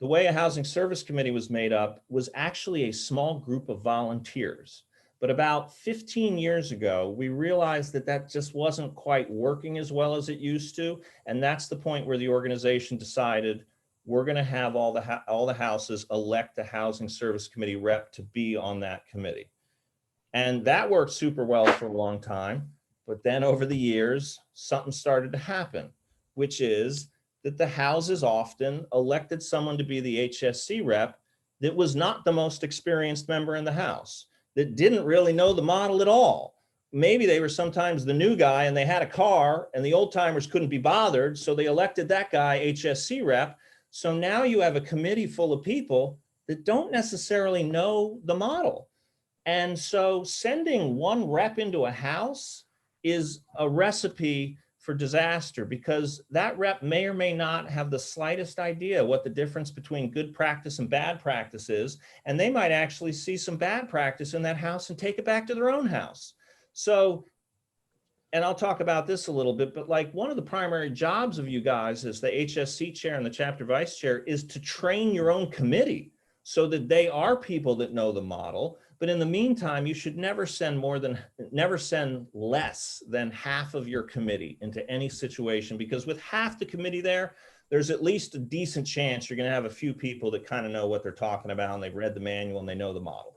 The way a Housing Service Committee was made up was actually a small group of volunteers. But about 15 years ago, we realized that just wasn't quite working as well as it used to. And that's the point where the organization decided we're going to have all the houses elect a Housing Service Committee rep to be on that committee. And that worked super well for a long time. But then over the years, something started to happen, which is that the houses often elected someone to be the HSC rep that was not the most experienced member in the house, that didn't really know the model at all. Maybe they were sometimes the new guy and they had a car and the old timers couldn't be bothered. So they elected that guy HSC rep. So now you have a committee full of people that don't necessarily know the model. And so sending one rep into a house is a recipe for disaster, because that rep may or may not have the slightest idea what the difference between good practice and bad practice is. And they might actually see some bad practice in that house and take it back to their own house. So, and I'll talk about this a little bit, but like one of the primary jobs of you guys as the HSC chair and the chapter vice chair is to train your own committee so that they are people that know the model. But in the meantime, you should never send less than half of your committee into any situation, because with half the committee there's at least a decent chance you're going to have a few people that kind of know what they're talking about and they've read the manual and they know the model.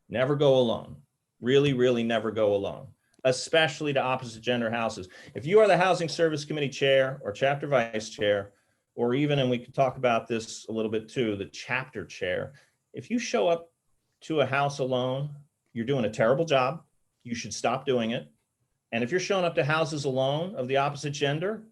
Never go alone. Really, really never go alone, especially to opposite gender houses. If you are the Housing Service Committee chair or chapter vice chair, or even, and we can talk about this a little bit too, the chapter chair, if you show up to a house alone, you're doing a terrible job. You should stop doing it. And if you're showing up to houses alone of the opposite gender,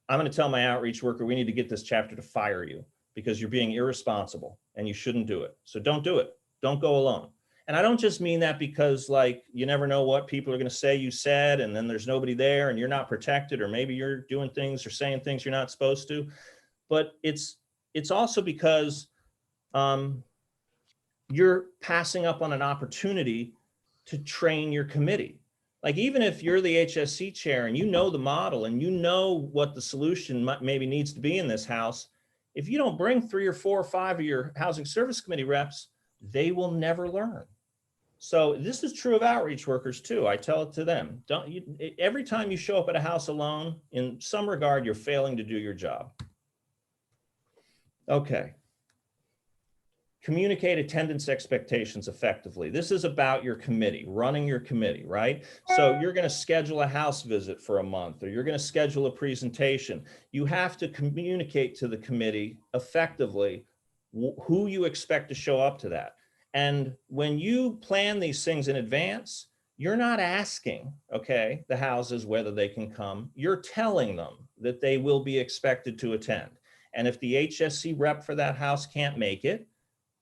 I'm going to tell my outreach worker, we need to get this chapter to fire you because you're being irresponsible and you shouldn't do it. So don't do it. Don't go alone. And I don't just mean that because like, you never know what people are going to say you said, and then there's nobody there and you're not protected, or maybe you're doing things or saying things you're not supposed to. But it's also because you're passing up on an opportunity to train your committee. Like even if you're the HSC chair and you know the model and you know what the solution maybe needs to be in this house, if you don't bring 3 or 4 or 5 of your Housing Service Committee reps, they will never learn. So this is true of outreach workers too. I tell it to them. Every time you show up at a house alone, in some regard, you're failing to do your job. Okay. Communicate attendance expectations effectively. This is about your committee, running your committee, right? So you're going to schedule a house visit for a month, or you're going to schedule a presentation. You have to communicate to the committee effectively who you expect to show up to that. And when you plan these things in advance, you're not asking, okay, the houses whether they can come. You're telling them that they will be expected to attend. And if the HSC rep for that house can't make it,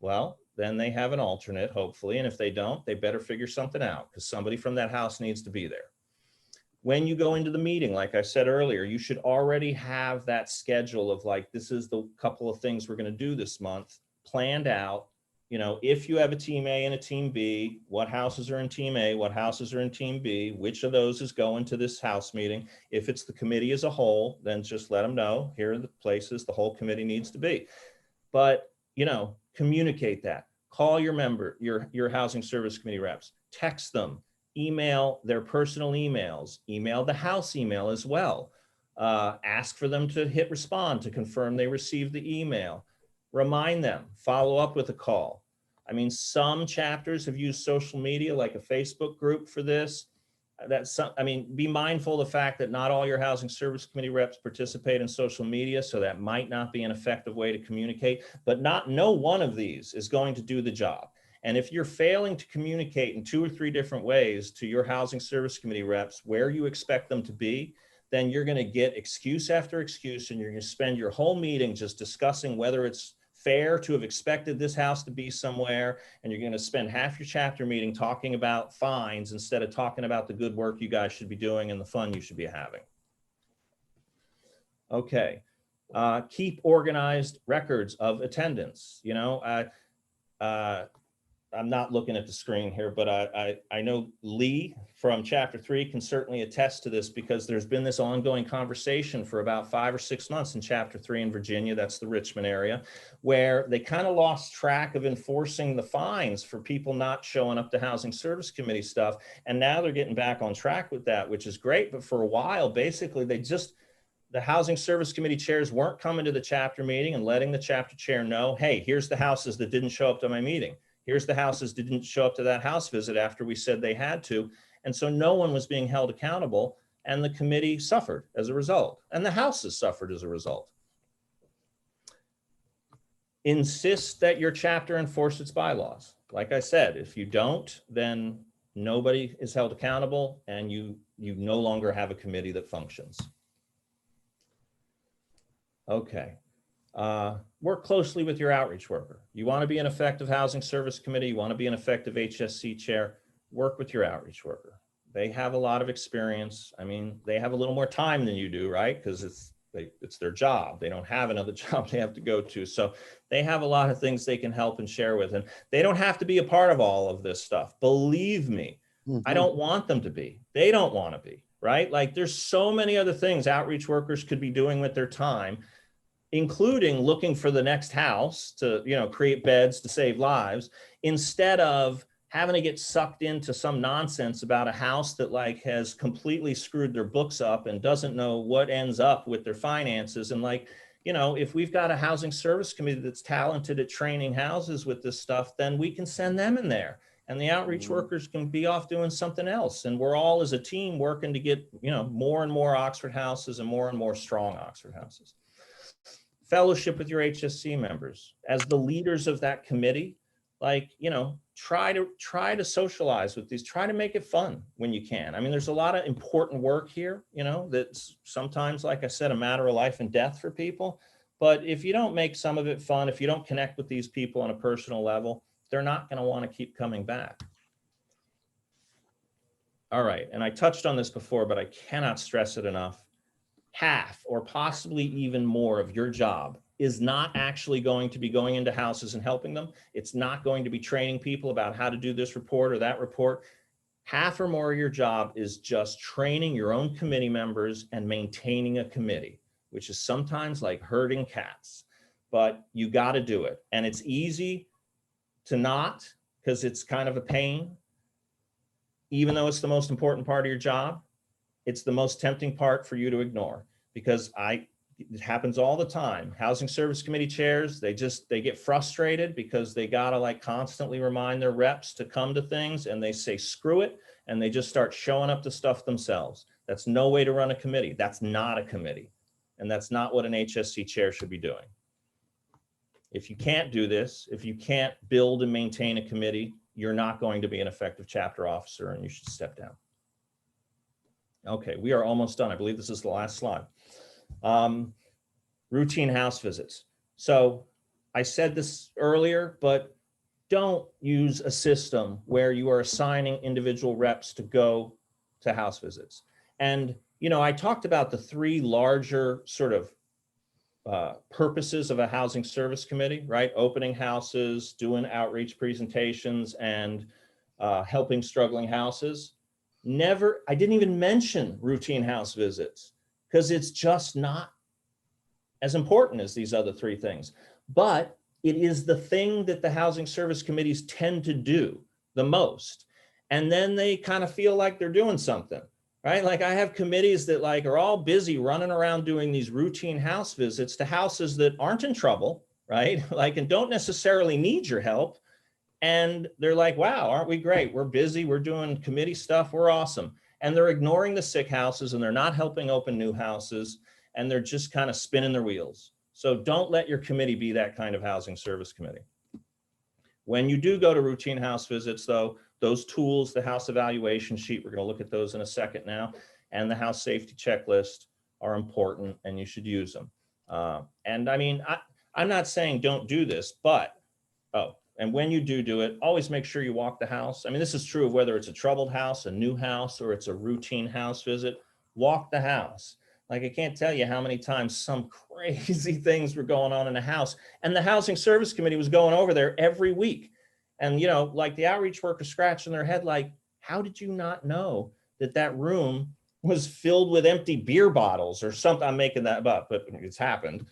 well, then they have an alternate, hopefully. And if they don't, they better figure something out because somebody from that house needs to be there. When you go into the meeting, like I said earlier, you should already have that schedule of like, this is the couple of things we're going to do this month planned out. You know, if you have a team A and a team B, what houses are in team A, what houses are in team B, which of those is going to this house meeting. If it's the committee as a whole, then just let them know, here are the places the whole committee needs to be. But, you know, communicate that. Call your member, your Housing Service Committee reps, text them, email their personal emails, email the house email as well. Ask for them to hit respond to confirm they received the email. Remind them, follow up with a call. I mean, some chapters have used social media like a Facebook group for this. Be mindful of the fact that not all your Housing Service Committee reps participate in social media, so that might not be an effective way to communicate, but no one of these is going to do the job. And if you're failing to communicate in 2 or 3 different ways to your Housing Service Committee reps where you expect them to be, then you're going to get excuse after excuse, and you're going to spend your whole meeting just discussing whether it's fair to have expected this house to be somewhere, and you're going to spend half your chapter meeting talking about fines instead of talking about the good work you guys should be doing and the fun you should be having. Okay. Keep organized records of attendance. You know, I'm not looking at the screen here, but I know Lee from chapter 3 can certainly attest to this, because there's been this ongoing conversation for about 5 or 6 months in chapter 3 in Virginia, that's the Richmond area, where they kind of lost track of enforcing the fines for people not showing up to Housing Service Committee stuff. And now they're getting back on track with that, which is great. But for a while, basically, the Housing Service Committee chairs weren't coming to the chapter meeting and letting the chapter chair know, hey, here's the houses that didn't show up to my meeting. Here's the houses that didn't show up to that house visit after we said they had to. And so no one was being held accountable, and the committee suffered as a result, and the houses suffered as a result. Insist that your chapter enforce its bylaws. Like I said, if you don't, then nobody is held accountable, and you no longer have a committee that functions. Okay. Work closely with your outreach worker. You want to be an effective Housing Service Committee, you want to be an effective HSC chair, work with your outreach worker. They have a lot of experience. I mean, they have a little more time than you do, right? Because it's their job. They don't have another job they have to go to. So they have a lot of things they can help and share with. And they don't have to be a part of all of this stuff. Believe me, I don't want them to be. They don't want to be, right? Like there's so many other things outreach workers could be doing with their time, including looking for the next house to, you know, create beds to save lives, instead of having to get sucked into some nonsense about a house that like has completely screwed their books up and doesn't know what ends up with their finances. And like, you know, if we've got a housing service committee that's talented at training houses with this stuff, then we can send them in there and the outreach workers can be off doing something else. And we're all as a team working to get, you know, more and more Oxford houses and more strong Oxford houses. Fellowship with your HSC members. As the leaders of that committee, like, you know, try to socialize with these, try to make it fun when you can. I mean, there's a lot of important work here, you know, that's sometimes, like I said, a matter of life and death for people. But if you don't make some of it fun, if you don't connect with these people on a personal level, they're not going to want to keep coming back. All right. And I touched on this before, but I cannot stress it enough. Half or possibly even more of your job is not actually going to be going into houses and helping them. It's not going to be training people about how to do this report or that report. Half or more of your job is just training your own committee members and maintaining a committee, which is sometimes like herding cats, but you got to do it. And it's easy to not, because it's kind of a pain. Even though it's the most important part of your job, it's the most tempting part for you to ignore, because it happens all the time. Housing Service Committee chairs, they get frustrated because they gotta like constantly remind their reps to come to things, and they say, screw it. And they just start showing up to stuff themselves. That's no way to run a committee. That's not a committee. And that's not what an HSC chair should be doing. If you can't do this, if you can't build and maintain a committee, you're not going to be an effective chapter officer, and you should step down. Okay, we are almost done. I believe this is the last slide. Routine house visits. So I said this earlier, but don't use a system where you are assigning individual reps to go to house visits. And, you know, I talked about the three larger sort of purposes of a housing service committee, right? Opening houses, doing outreach presentations, and helping struggling houses. I didn't even mention routine house visits because it's just not as important as these other three things. But it is the thing that the housing service committees tend to do the most. And then they kind of feel like they're doing something, right? Like I have committees that like are all busy running around doing these routine house visits to houses that aren't in trouble, right? Like, and don't necessarily need your help. And they're like, wow, aren't we great? We're busy. We're doing committee stuff. We're awesome. And they're ignoring the sick houses, and they're not helping open new houses, and they're just kind of spinning their wheels. So don't let your committee be that kind of housing service committee. When you do go to routine house visits though, those tools, the house evaluation sheet, we're going to look at those in a second now, and the house safety checklist are important, and you should use them. And I mean, I'm not saying don't do this, but, and when you do it, always make sure you walk the house. I mean, this is true of whether it's a troubled house, a new house, or it's a routine house visit. Walk the house. Like, I can't tell you how many times some crazy things were going on in the house, and the Housing Service Committee was going over there every week. And, you know, like the outreach workers scratching their head, like, how did you not know that that room was filled with empty beer bottles or something? I'm making that up, but it's happened.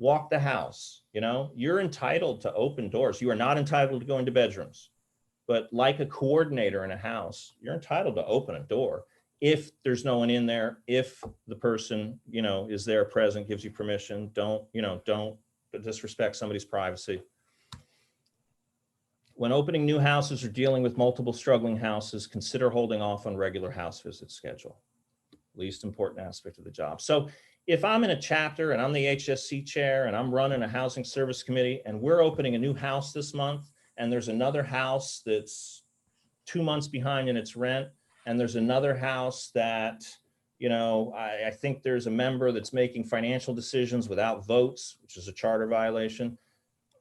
Walk the house. You know, you're entitled to open doors. You are not entitled to go into bedrooms, but like a coordinator in a house, you're entitled to open a door. If there's no one in there, if the person, you know, is there present, gives you permission, don't disrespect somebody's privacy. When opening new houses or dealing with multiple struggling houses, consider holding off on regular house visit schedule. Least important aspect of the job. So if I'm in a chapter and I'm the HSC chair and I'm running a housing service committee and we're opening a new house this month, and there's another house that's 2 months behind in its rent, and there's another house that, you know, I think there's a member that's making financial decisions without votes, which is a charter violation.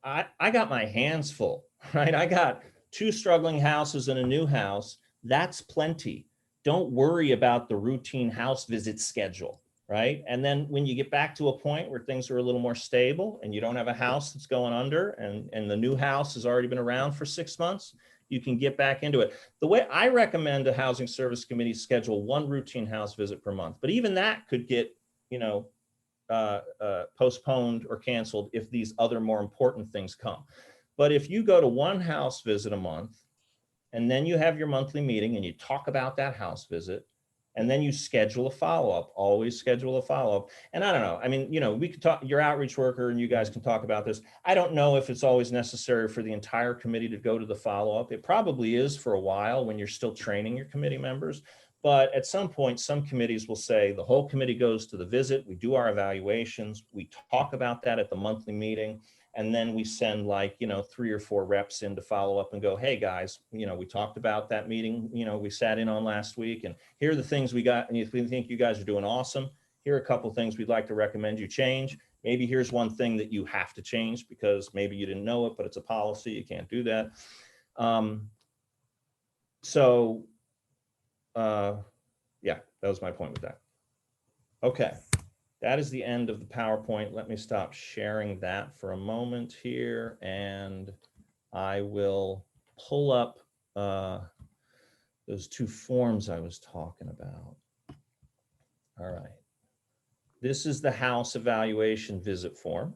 I got my hands full, right? I got 2 struggling houses and a new house. That's plenty. Don't worry about the routine house visit schedule, right? And then when you get back to a point where things are a little more stable and you don't have a house that's going under, and the new house has already been around for 6 months, you can get back into it. The way I recommend a housing service committee schedule one routine house visit per month, but even that could get, you know, postponed or canceled if these other more important things come. But if you go to one house visit a month, and then you have your monthly meeting and you talk about that house visit, and then you schedule a follow-up, always schedule a follow-up. And I don't know, I mean, you know, we could talk, your outreach worker and you guys can talk about this. I don't know if it's always necessary for the entire committee to go to the follow-up. It probably is for a while when you're still training your committee members. But at some point, some committees will say the whole committee goes to the visit, we do our evaluations, we talk about that at the monthly meeting, and then we send like, you know, 3 or 4 reps in to follow up and go, hey guys, you know, we talked about that meeting, you know, we sat in on last week, and here are the things we got, and if we think you guys are doing awesome, here are a couple things we'd like to recommend you change. Maybe here's one thing that you have to change because maybe you didn't know it, but it's a policy, you can't do that. Yeah, that was my point with that. Okay, that is the end of the PowerPoint. Let me stop sharing that for a moment here, and I will pull up those 2 forms I was talking about. All right. This is the house evaluation visit form.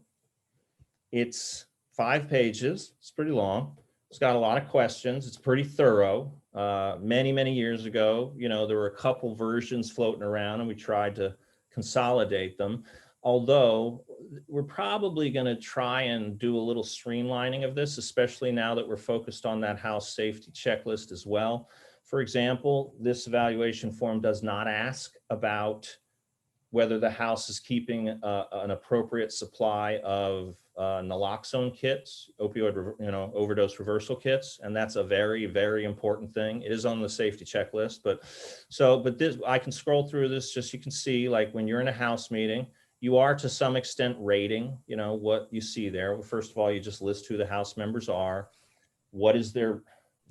It's 5 pages. It's pretty long. It's got a lot of questions. It's pretty thorough. Many years ago, you know, there were a couple versions floating around and we tried to consolidate them. Although we're probably going to try and do a little streamlining of this, especially now that we're focused on that house safety checklist as well. For example, this evaluation form does not ask about whether the house is keeping an appropriate supply of naloxone kits, opioid, you know, overdose reversal kits, and that's a very important thing. It is on the safety checklist, but this, I can scroll through this just so you can see, like when you're in a house meeting, you are to some extent rating, you know, what you see there. Well, first of all, you just list who the house members are. What is their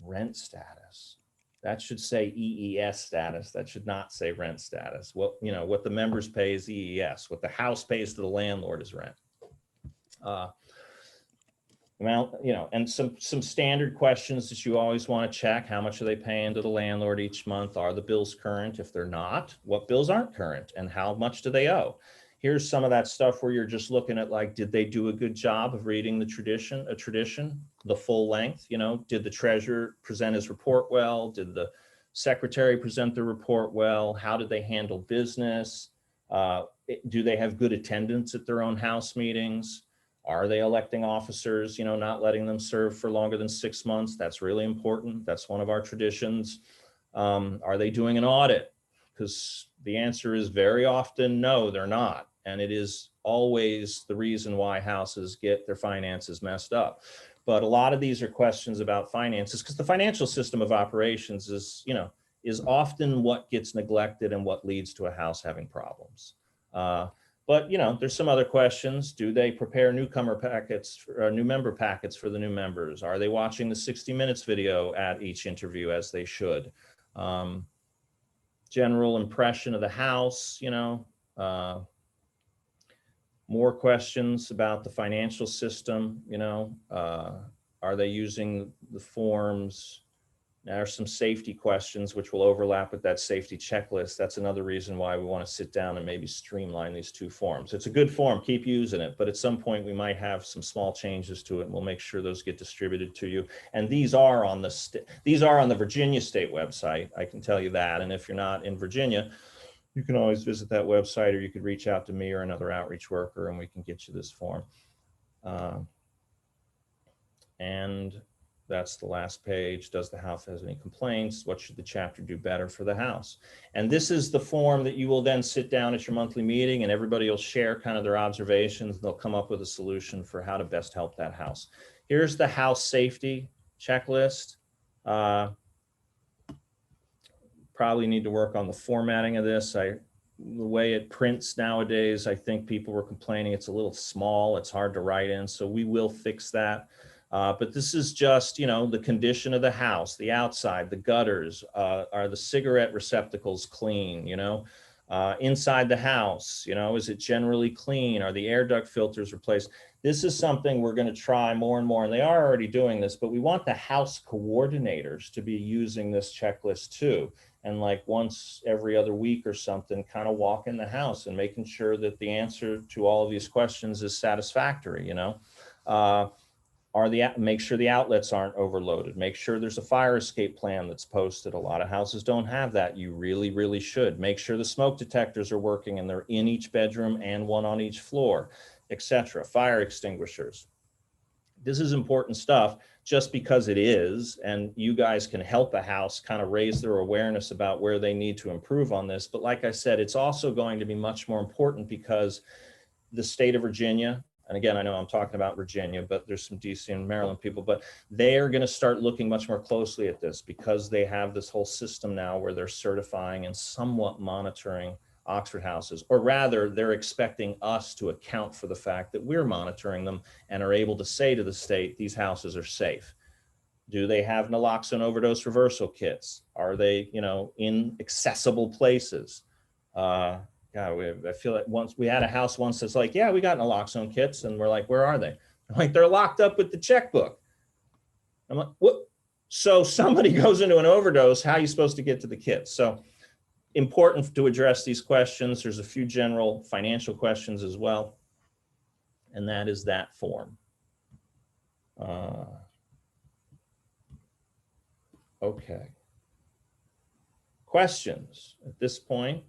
rent status? That should say EES status. That should not say rent status. What, you know, what the members pay is EES. What the house pays to the landlord is rent. Amount, you know, and some standard questions that you always want to check. How much are they paying to the landlord each month? Are the bills current? If they're not, what bills aren't current and how much do they owe? Here's some of that stuff where you're just looking at, like, did they do a good job of reading the tradition, the full length? You know, did the treasurer present his report well? Did the secretary present the report well? How did they handle business? Do they have good attendance at their own house meetings? Are they electing officers, you know, not letting them serve for longer than 6 months? That's really important. That's one of our traditions. Are they doing an audit? Because the answer is very often no, they're not. And it is always the reason why houses get their finances messed up. But a lot of these are questions about finances because the financial system of operations is, you know, is often what gets neglected and what leads to a house having problems. But, you know, there's some other questions. Do they prepare newcomer packets, new member packets for the new members? Are they watching the 60 Minutes video at each interview as they should? General impression of the house, you know, more questions about the financial system, you know, are they using the forms? There are some safety questions which will overlap with that safety checklist. That's another reason why we want to sit down and maybe streamline these 2 forms. It's a good form, keep using it, but at some point we might have some small changes to it and we'll make sure those get distributed to you. And these are on the Virginia State website, I can tell you that. And if you're not in Virginia, you can always visit that website, or you could reach out to me or another outreach worker and we can get you this form. And that's the last page. Does the house have any complaints? What should the chapter do better for the house? And this is the form that you will then sit down at your monthly meeting and everybody will share kind of their observations. And they'll come up with a solution for how to best help that house. Here's the house safety checklist. Probably need to work on the formatting of this. The way it prints nowadays, I think people were complaining it's a little small, it's hard to write in, so we will fix that. But this is just, you know, the condition of the house, the outside, the gutters, are the cigarette receptacles clean, you know? Inside the house, is it generally clean? Are the air duct filters replaced? This is something we're going to try more and more, and they are already doing this, but we want the house coordinators to be using this checklist too. And like once every other week or something, kind of walk in the house and making sure that the answer to all of these questions is satisfactory, make sure the outlets aren't overloaded, make sure there's a fire escape plan that's posted. A lot of houses don't have that. You really, really should. Make sure the smoke detectors are working and they're in each bedroom and one on each floor, etc. Fire extinguishers. This is important stuff just because it is, and you guys can help a house kind of raise their awareness about where they need to improve on this. But like I said, it's also going to be much more important because the state of Virginia, and again, I know I'm talking about Virginia, but there's some DC and Maryland people, but they are going to start looking much more closely at this because they have this whole system now where they're certifying and somewhat monitoring Oxford houses, or rather they're expecting us to account for the fact that we're monitoring them and are able to say to the state, these houses are safe. Do they have naloxone overdose reversal kits? Are they, in accessible places? I feel like once we had a house once that's like, yeah, we got naloxone kits, and we're like, where are they? I'm like, they're locked up with the checkbook. I'm like, what? So somebody goes into an overdose, how are you supposed to get to the kits? So important to address these questions. There's a few general financial questions as well, and that is that form. Okay. Questions at this point? You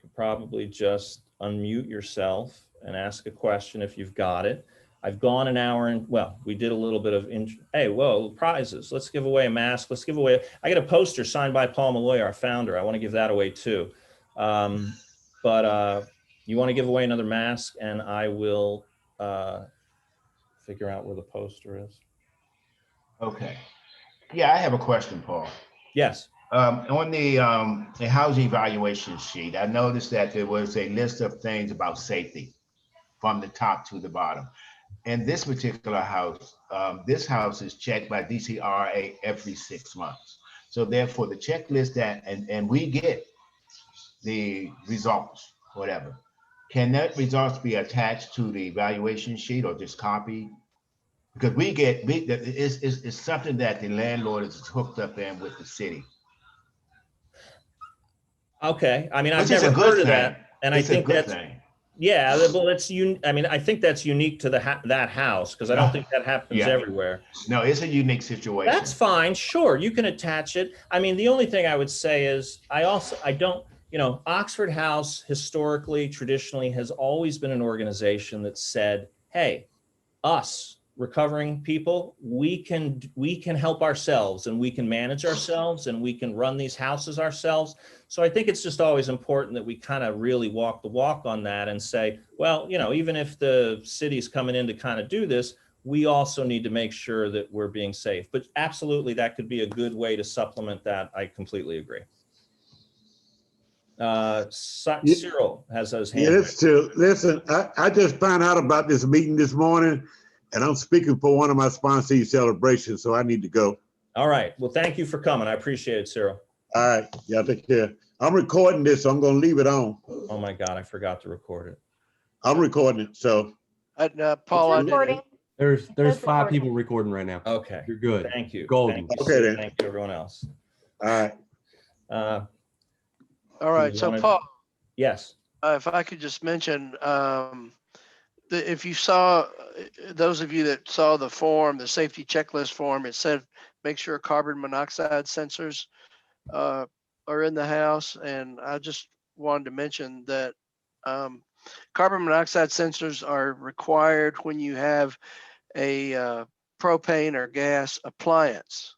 could probably just unmute yourself and ask a question if you've got it. I've gone an hour and, well, we did a little bit of, hey, whoa, prizes. Let's give away a mask. Let's give away, I got a poster signed by Paul Malloy, our founder. I want to give that away too. But you want to give away another mask, and I will figure out where the poster is. Okay. Yeah, I have a question, Paul. Yes. On the housing evaluation sheet, I noticed that there was a list of things about safety from the top to the bottom. In this particular house, this house is checked by DCRA every 6 months. So therefore the checklist and we get the results, whatever. Can that results be attached to the evaluation sheet or just copied? Because it's something that the landlord is hooked up in with the city. Okay, I mean, I've Which is never a good heard of thing. that, and It's I think a good that's thing. yeah. Well, I think that's unique to that house because I don't think that happens Yeah. everywhere. No, it's a unique situation. That's fine. Sure, you can attach it. I mean, the only thing I would say is I don't. Oxford House historically, traditionally has always been an organization that said, "Hey, us." Recovering people, we can help ourselves, and we can manage ourselves, and we can run these houses ourselves. So I think it's just always important that we kind of really walk the walk on that and say, well, even if the city's coming in to kind of do this, we also need to make sure that we're being safe. But absolutely, that could be a good way to supplement that. I completely agree. Cyril has his hand. Yeah, it's true. Listen, I just found out about this meeting this morning, and I'm speaking for one of my sponsorship celebrations, so I need to go. All right. Well, thank you for coming. I appreciate it, Cyril. All right. Y'all take care. I'm recording this, so I'm going to leave it on. Oh my God, I forgot to record it. I'm recording it, so. Paul, It's recording. There's It's 5 recording. people recording right now. Okay. You're good. Thank you. Golden. Thank you. Okay, then. Thank you, everyone else. All right. All right, you so wanna- Paul, Yes. if I could just mention, if you saw, those of you that saw the form, the safety checklist form, it said, make sure carbon monoxide sensors are in the house. And I just wanted to mention that carbon monoxide sensors are required when you have a propane or gas appliance.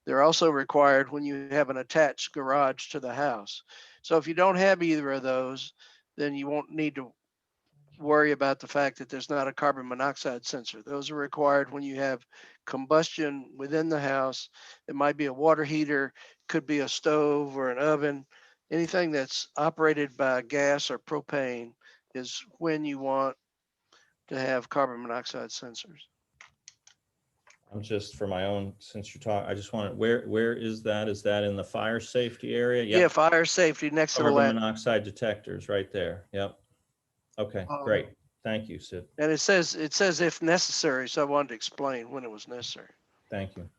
They're also required when you have an attached garage to the house. So if you don't have either of those, then you won't need to worry about the fact that there's not a carbon monoxide sensor. Those are required when you have combustion within the house. It might be a water heater, could be a stove or an oven. Anything that's operated by gas or propane is when you want to have carbon monoxide sensors. I'm just for my own, since you're talking, I just want, where is that? Is that in the fire safety area? Yeah, Yep. fire safety next to the Carbon lab. monoxide detectors right there. Yep. Okay, great. Thank you, Sid. And it says if necessary, so I wanted to explain when it was necessary. Thank you.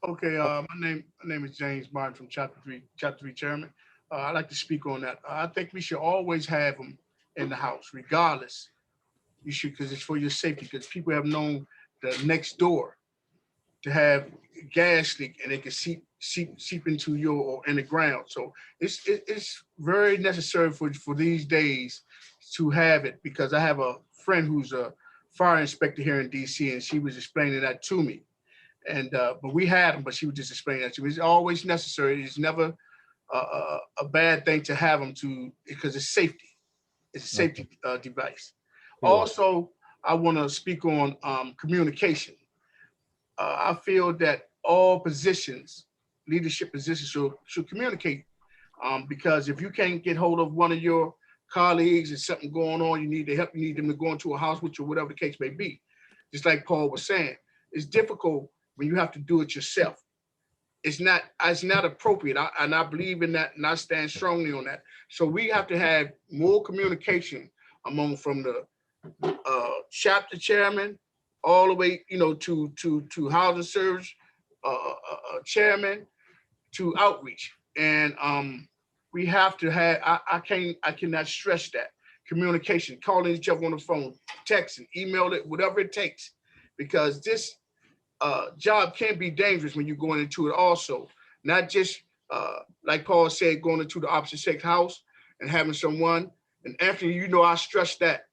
Okay, my name is James Martin from Chapter 3 Chairman. I'd like to speak on that. I think we should always have them in the house, regardless. You should, because it's for your safety, because people have known the next door to have gas leak and it can seep into your or in the ground. So it's very necessary for these days to have it, because I have a friend who's a fire inspector here in DC, and she was explaining that to me. And but we had them, but she was just explaining that to me. It's always necessary. It's never a bad thing to have them because it's safety. It's a safety device. Cool. Also, I want to speak on communication. I feel that all positions, leadership positions, should communicate, because if you can't get hold of one of your colleagues and something going on, you need to help, you need them to go into a house with you, whatever the case may be. Just like Paul was saying, it's difficult when you have to do it yourself. It's not appropriate. And I believe in that, and I stand strongly on that. So we have to have more communication from the chapter chairman all the way, to housing service chairman to outreach. And we have to have, I cannot stress that communication, calling each other on the phone, texting, email it, whatever it takes, because this job can be dangerous when you're going into it also. Not just, like Paul said, going into the opposite sex house and having someone. And Anthony, I stress that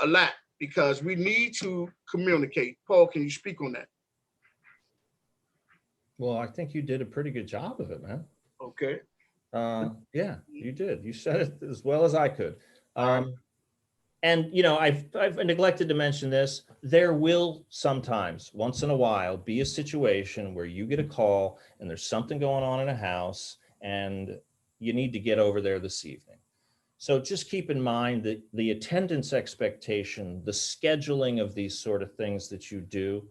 a lot, because we need to communicate. Paul, can you speak on that? Well, I think you did a pretty good job of it, man. Okay. Yeah, you did. You said it as well as I could. And I've neglected to mention this. There will sometimes, once in a while, be a situation where you get a call and there's something going on in a house and you need to get over there this evening. So just keep in mind that the attendance expectation, the scheduling of these sort of things that you do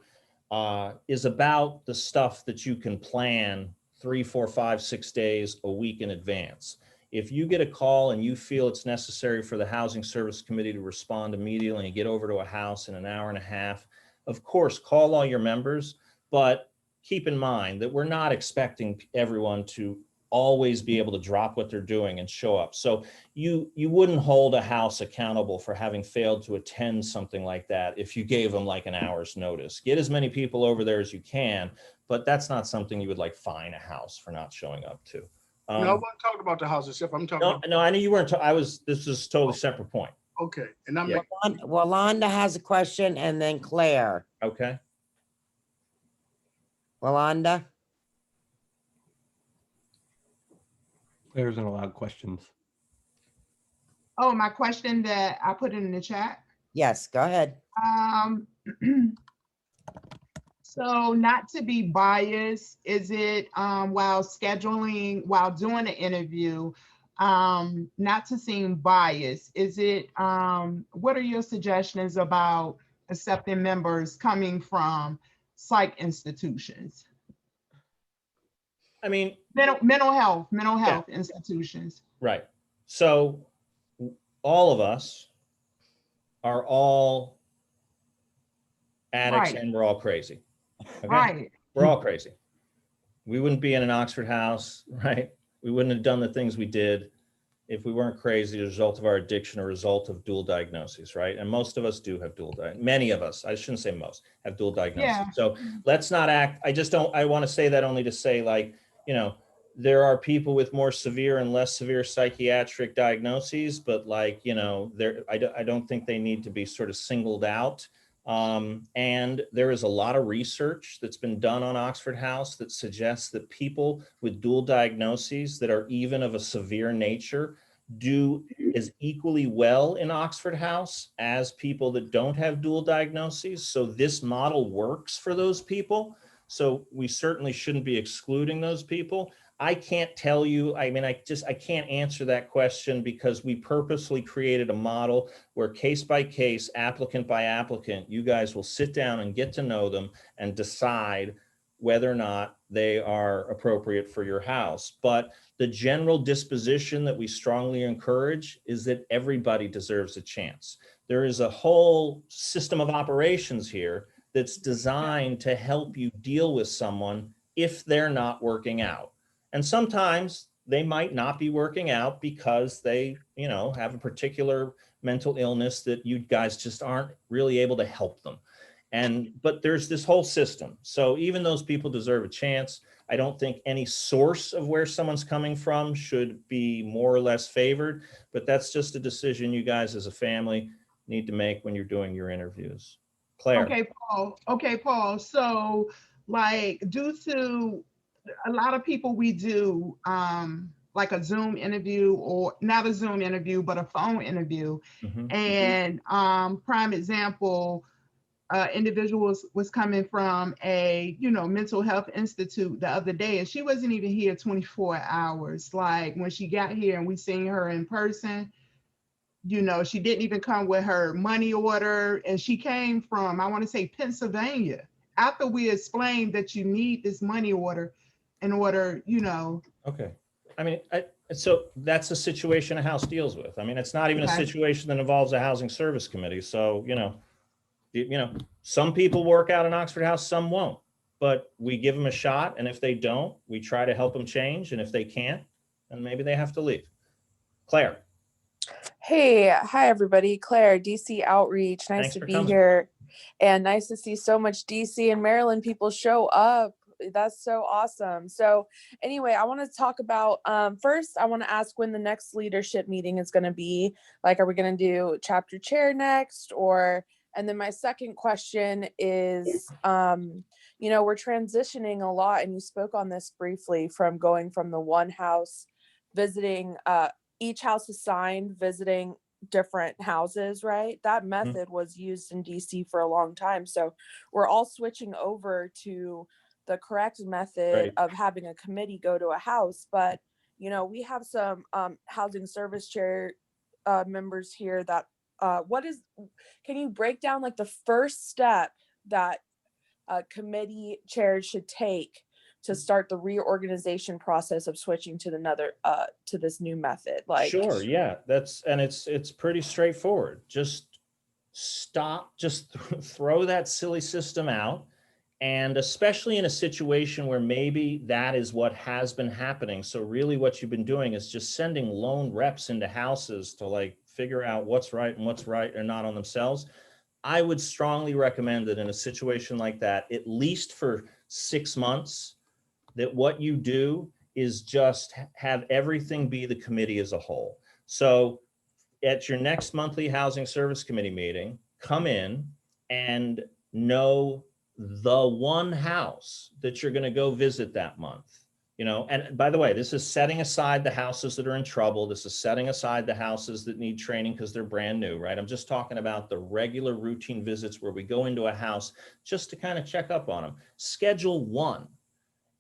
is about the stuff that you can plan 3, 4, 5, 6 days a week in advance. If you get a call and you feel it's necessary for the Housing Service Committee to respond immediately and get over to a house in an hour and a half, of course, call all your members, but keep in mind that we're not expecting everyone to always be able to drop what they're doing and show up. So you wouldn't hold a house accountable for having failed to attend something like that if you gave them like an hour's notice. Get as many people over there as you can, but that's not something you would like fine a house for not showing up to. No, I wasn't talking about the house itself. I'm talking about. No, I know you weren't. This is a totally separate point. Okay. And I'm Yeah. Wanda has a question, and then Claire. Okay. Wanda? Claire isn't allowed questions. Oh, my question that I put in the chat. Yes, go ahead. So not to be biased, is it while doing an interview, not to seem biased, is it, what are your suggestions about accepting members coming from psych institutions? I mean, mental health institutions. Right. So all of us are all addicts, Right. and we're all crazy. Okay? Right. We're all crazy. We wouldn't be in an Oxford house, right? We wouldn't have done the things we did if we weren't crazy as a result of our addiction, a result of dual diagnoses, right? And most of us do have many of us, I shouldn't say most, have dual diagnoses. Yeah. So let's not act, I want to say that only to say, like, there are people with more severe and less severe psychiatric diagnoses, but I don't think they need to be sort of singled out. And there is a lot of research that's been done on Oxford House that suggests that people with dual diagnoses that are even of a severe nature do as equally well in Oxford House as people that don't have dual diagnoses. So this model works for those people. So we certainly shouldn't be excluding those people. I can't tell you, I mean, I can't answer that question because we purposely created a model where case by case, applicant by applicant, you guys will sit down and get to know them and decide whether or not they are appropriate for your house. But the general disposition that we strongly encourage is that everybody deserves a chance. There is a whole system of operations here that's designed to help you deal with someone if they're not working out. And sometimes they might not be working out because they, you know, have a particular mental illness that you guys just aren't really able to help them. But there's this whole system. So even those people deserve a chance. I don't think any source of where someone's coming from should be more or less favored, but that's just a decision you guys as a family need to make when you're doing your interviews. Claire. Okay, Paul. So like due to a lot of people, we do like a Zoom interview, or not a Zoom interview, but a phone interview. And prime example, individual was coming from a, you know, mental health institute the other day, and she wasn't even here 24 hours. Like when she got here and we seen her in person, you know, she didn't even come with her money order, and she came from, I want to say, Pennsylvania. After we explained that you need this money order in order, you know. Okay. I mean, so that's a situation a house deals with. I mean, it's not even a situation that involves a housing service committee. So, you know, some people work out in Oxford House, some won't, but we give them a shot. And if they don't, we try to help them change. And if they can't, then maybe they have to leave. Claire. Hey, hi everybody. Claire, DC Outreach. Nice Thanks to for be coming. here. And nice to see so much DC and Maryland people show up. That's so awesome. So anyway, I want to talk about, first, I want to ask when the next leadership meeting is going to be. Like, are we going to do chapter chair next? And then my second question is, you know, we're transitioning a lot, and you spoke on this briefly, from going from the one house visiting, each house assigned visiting different houses, right? That method was used in DC for a long time. So we're all switching over to the correct method of having a committee go to a house. But, you know, we have some housing service chair members here that, can you break down like the first step that committee chairs should take to start the reorganization process of switching to to this new method? Like, sure, yeah, it's pretty straightforward. Just throw that silly system out. And especially in a situation where maybe that is what has been happening. So really what you've been doing is just sending lone reps into houses to like figure out what's right and not on themselves. I would strongly recommend that in a situation like that, at least for 6 months, that what you do is just have everything be the committee as a whole. So at your next monthly housing service committee meeting, come in and know the one house that you're going to go visit that month. You know, and by the way, this is setting aside the houses that are in trouble. This is setting aside the houses that need training because they're brand new, right? I'm just talking about the regular routine visits where we go into a house just to kind of check up on them. Schedule one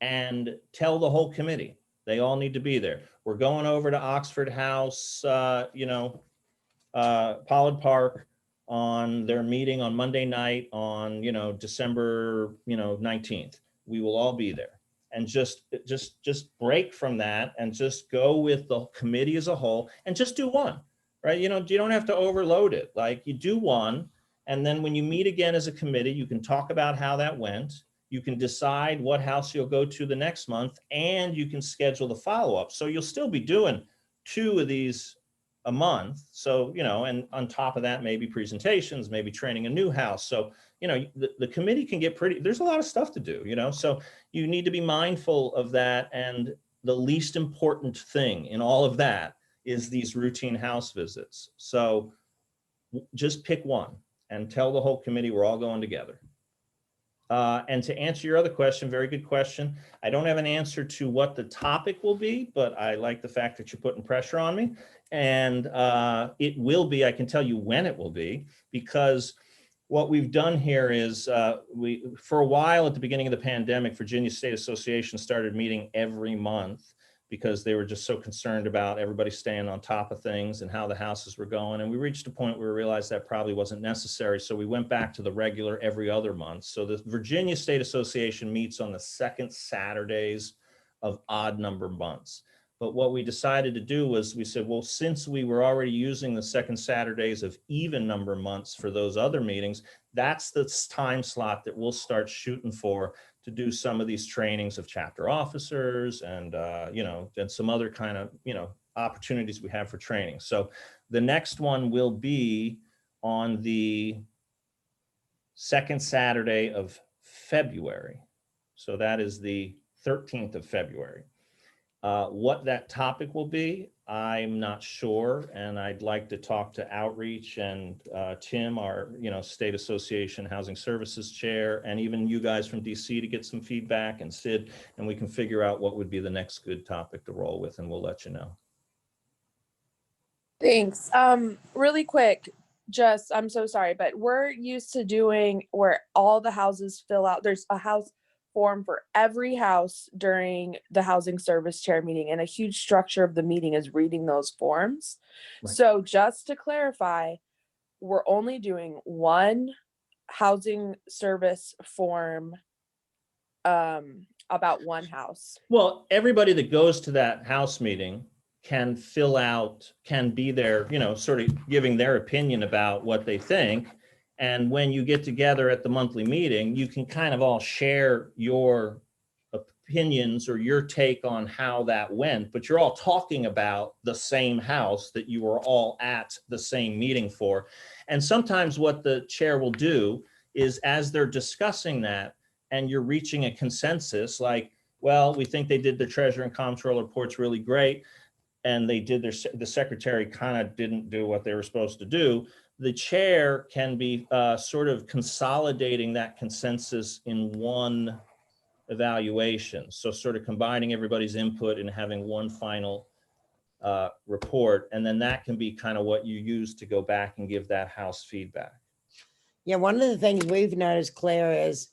and tell the whole committee. They all need to be there. We're going over to Oxford House, Pollard Park on their meeting on Monday night on, December, 19th. We will all be there. And just break from that and just go with the committee as a whole and just do one, right? You don't have to overload it. Like, you do one, and then when you meet again as a committee, you can talk about how that went. You can decide what house you'll go to the next month, and you can schedule the follow-up. So you'll still be doing 2 of these a month. So, and on top of that, maybe presentations, maybe training a new house. So, the committee can get there's a lot of stuff to do, so you need to be mindful of that. And the least important thing in all of that is these routine house visits. So just pick one and tell the whole committee we're all going together. And to answer your other question, very good question. I don't have an answer to what the topic will be, but I like the fact that you're putting pressure on me. And it will be, I can tell you when it will be, because what we've done here is for a while at the beginning of the pandemic, Virginia State Association started meeting every month because they were just so concerned about everybody staying on top of things and how the houses were going. And we reached a point where we realized that probably wasn't necessary. So we went back to the regular every other month. So the Virginia State Association meets on the second Saturdays of odd number months. But what we decided to do was we said, well, since we were already using the second Saturdays of even number months for those other meetings, that's the time slot that we'll start shooting for to do some of these trainings of chapter officers and, and some other kind of, opportunities we have for training. So the next one will be on the second Saturday of February. So that is the 13th of February. What that topic will be, I'm not sure, and I'd like to talk to Outreach and Tim, our State Association Housing Services Chair, and even you guys from DC to get some feedback, and Sid, and we can figure out what would be the next good topic to roll with, and we'll let you know. Thanks. Really quick, I'm so sorry, but we're used to doing where all the houses fill out. There's a house form for every house during the housing service chair meeting, and a huge structure of the meeting is reading those forms. Right. So just to clarify, we're only doing one housing service form about one house. Well, everybody that goes to that house meeting can fill out, can be there, sort of giving their opinion about what they think. And when you get together at the monthly meeting, you can kind of all share your opinions or your take on how that went, but you're all talking about the same house that you were all at the same meeting for. And sometimes what the chair will do is, as they're discussing that and you're reaching a consensus, like, well, we think they did the treasurer and comptroller reports really great, and they did the secretary kind of didn't do what they were supposed to do. The chair can be sort of consolidating that consensus in one evaluation. So sort of combining everybody's input and having one final report. And then that can be kind of what you use to go back and give that house feedback. Yeah, one of the things we've noticed, Claire, is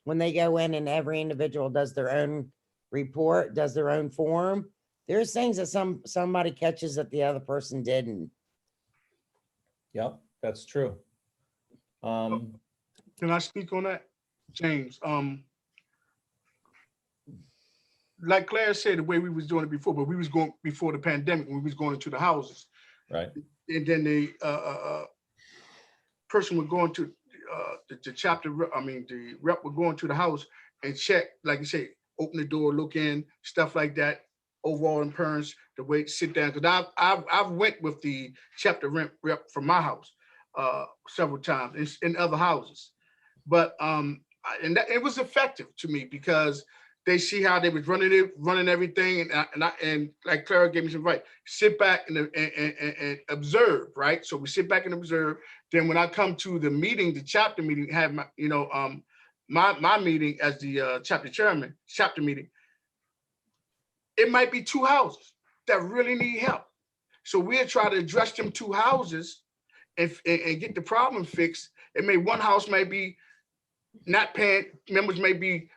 when they go in and every individual does their own report, does their own form, there's things that somebody catches that the other person didn't. Yep, that's true. Can I speak on that, James? Like Claire said, the way we was doing it before, but we was going before the pandemic when we was going into the houses. Right. And then the person would go into the chapter, the rep would go into the house and check, like you say, open the door, look in, stuff like that. Overall appearance, the way to sit down. Because I've went with the chapter rep from my house several times in other houses, but it was effective to me because they see how they was running everything, and like Clara gave me some advice, sit back and observe, right? So we sit back and observe. Then when I come to the meeting, the chapter meeting, have my my meeting as the chapter chairman, chapter meeting. It might be two houses that really need help. So we'll try to address them two houses and get the problem fixed. One house may be not paying, members may be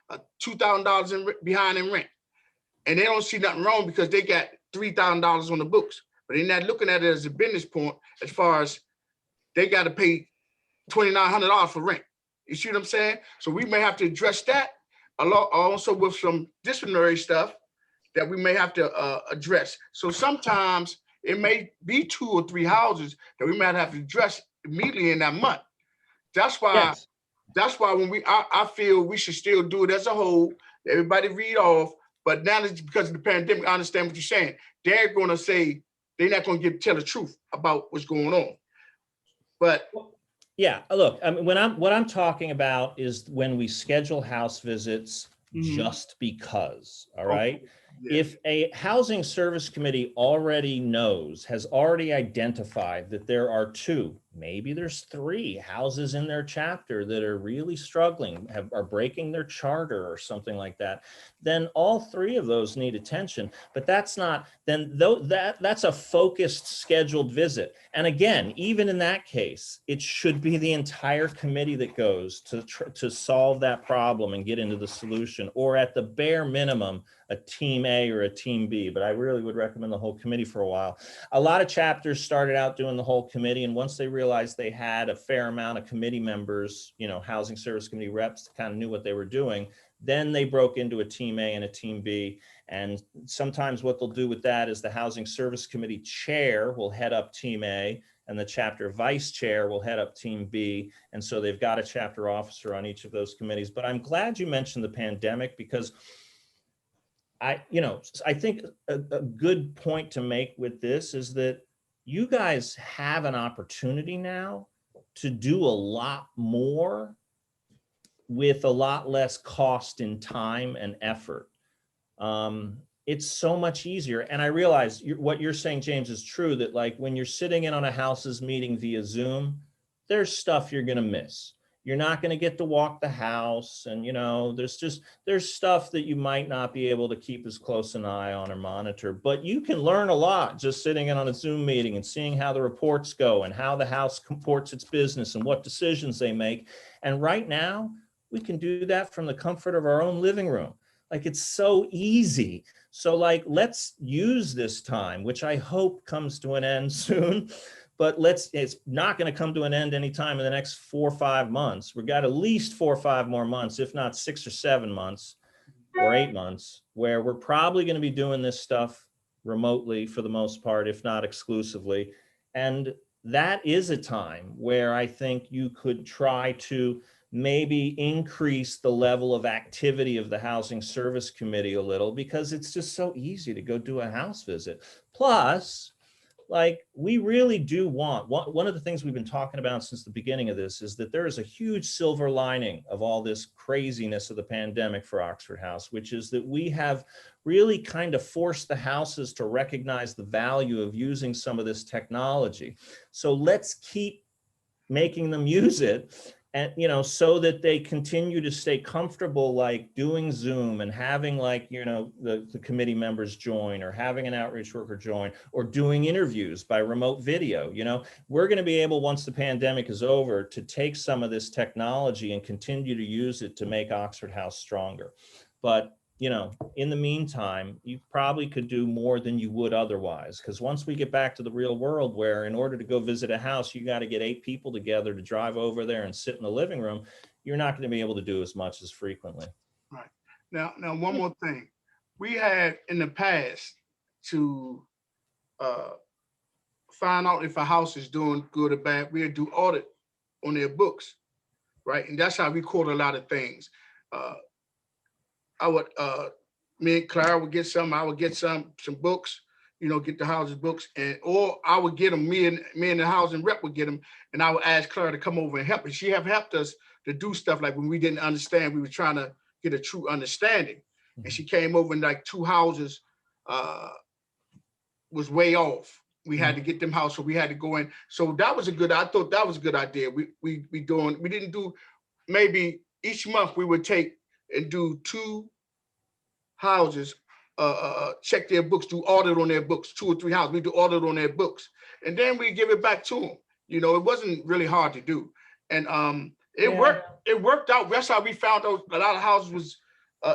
$2,000 behind in rent. And they don't see nothing wrong because they got $3,000 on the books. But they're not looking at it as a business point as far as they got to pay $2,900 for rent. You see what I'm saying? So we may have to address that also with some disciplinary stuff that we may have to address. So sometimes it may be 2 or 3 houses that we might have to address immediately in that month. That's why. Yes. That's why when I feel we should still do it as a whole. Everybody read off. But now it's because of the pandemic. I understand what you're saying. They're going to say they're not going to tell the truth about what's going on. But yeah, look, I mean, what I'm talking about is when we schedule house visits just because. All right. Okay. Yeah. If a housing service committee already has already identified that there are 2, maybe there's 3 houses in their chapter that are really struggling, are breaking their charter or something like that, then all 3 of those need attention. But that's not, then that's a focused scheduled visit. And again, even in that case, it should be the entire committee that goes to solve that problem and get into the solution, or at the bare minimum, a team A or a team B. But I really would recommend the whole committee for a while. A lot of chapters started out doing the whole committee, and once they realized they had a fair amount of committee members, you know, housing service committee reps kind of knew what they were doing, then they broke into a team A and a team B. And sometimes what they'll do with that is the housing service committee chair will head up team A, and the chapter vice chair will head up team B. And so they've got a chapter officer on each of those committees. But I'm glad you mentioned the pandemic, because I think a good point to make with this is that you guys have an opportunity now to do a lot more with a lot less cost in time and effort. It's so much easier. And I realize what you're saying, James, is true, that like when you're sitting in on a houses meeting via Zoom, there's stuff you're going to miss. You're not going to get to walk the house. And, you know, there's stuff that you might not be able to keep as close an eye on or monitor, but you can learn a lot just sitting in on a Zoom meeting and seeing how the reports go and how the house comports its business and what decisions they make. And right now we can do that from the comfort of our own living room. Like, it's so easy. So like, let's use this time, which I hope comes to an end soon. But it's not going to come to an end anytime in the next 4 or 5 months. We've got at least 4 or 5 more months, if not 6 or 7 months or 8 months, where we're probably going to be doing this stuff remotely for the most part, if not exclusively. And that is a time where I think you could try to maybe increase the level of activity of the Housing Service Committee a little, because it's just so easy to go do a house visit. Plus, like, we really do want, one of the things we've been talking about since the beginning of this is that there is a huge silver lining of all this craziness of the pandemic for Oxford House, which is that we have really kind of forced the houses to recognize the value of using some of this technology. So let's keep making them use it. And, you know, so that they continue to stay comfortable, like doing Zoom and having, like, you know, the committee members join, or having an outreach worker join, or doing interviews by remote video. You know, we're going to be able, once the pandemic is over, to take some of this technology and continue to use it to make Oxford House stronger. But, you know, in the meantime, you probably could do more than you would otherwise, because once we get back to the real world, where in order to go visit a house, you got to get 8 people together to drive over there and sit in the living room, you're not going to be able to do as much as frequently. Right. Now, one more thing. We had in the past to find out if a house is doing good or bad, we would do audit on their books, right? And that's how we caught a lot of things. I would, me and Clara would get some, I would get some books, you know, get the houses books, or I would get them, me and the housing rep would get them, and I would ask Clara to come over and help. And she have helped us to do stuff like when we didn't understand, we were trying to get a true understanding. And she came over, and like 2 houses was way off. We had to get them house, so we had to go in. So that was I thought that was a good idea. We didn't do, maybe each month we would take and do 2 houses, check their books, do audit on their books, 2 or 3 houses, we do audit on their books. And then we give it back to them. You know, it wasn't really hard to do. And it worked out. That's how we found out a lot of houses was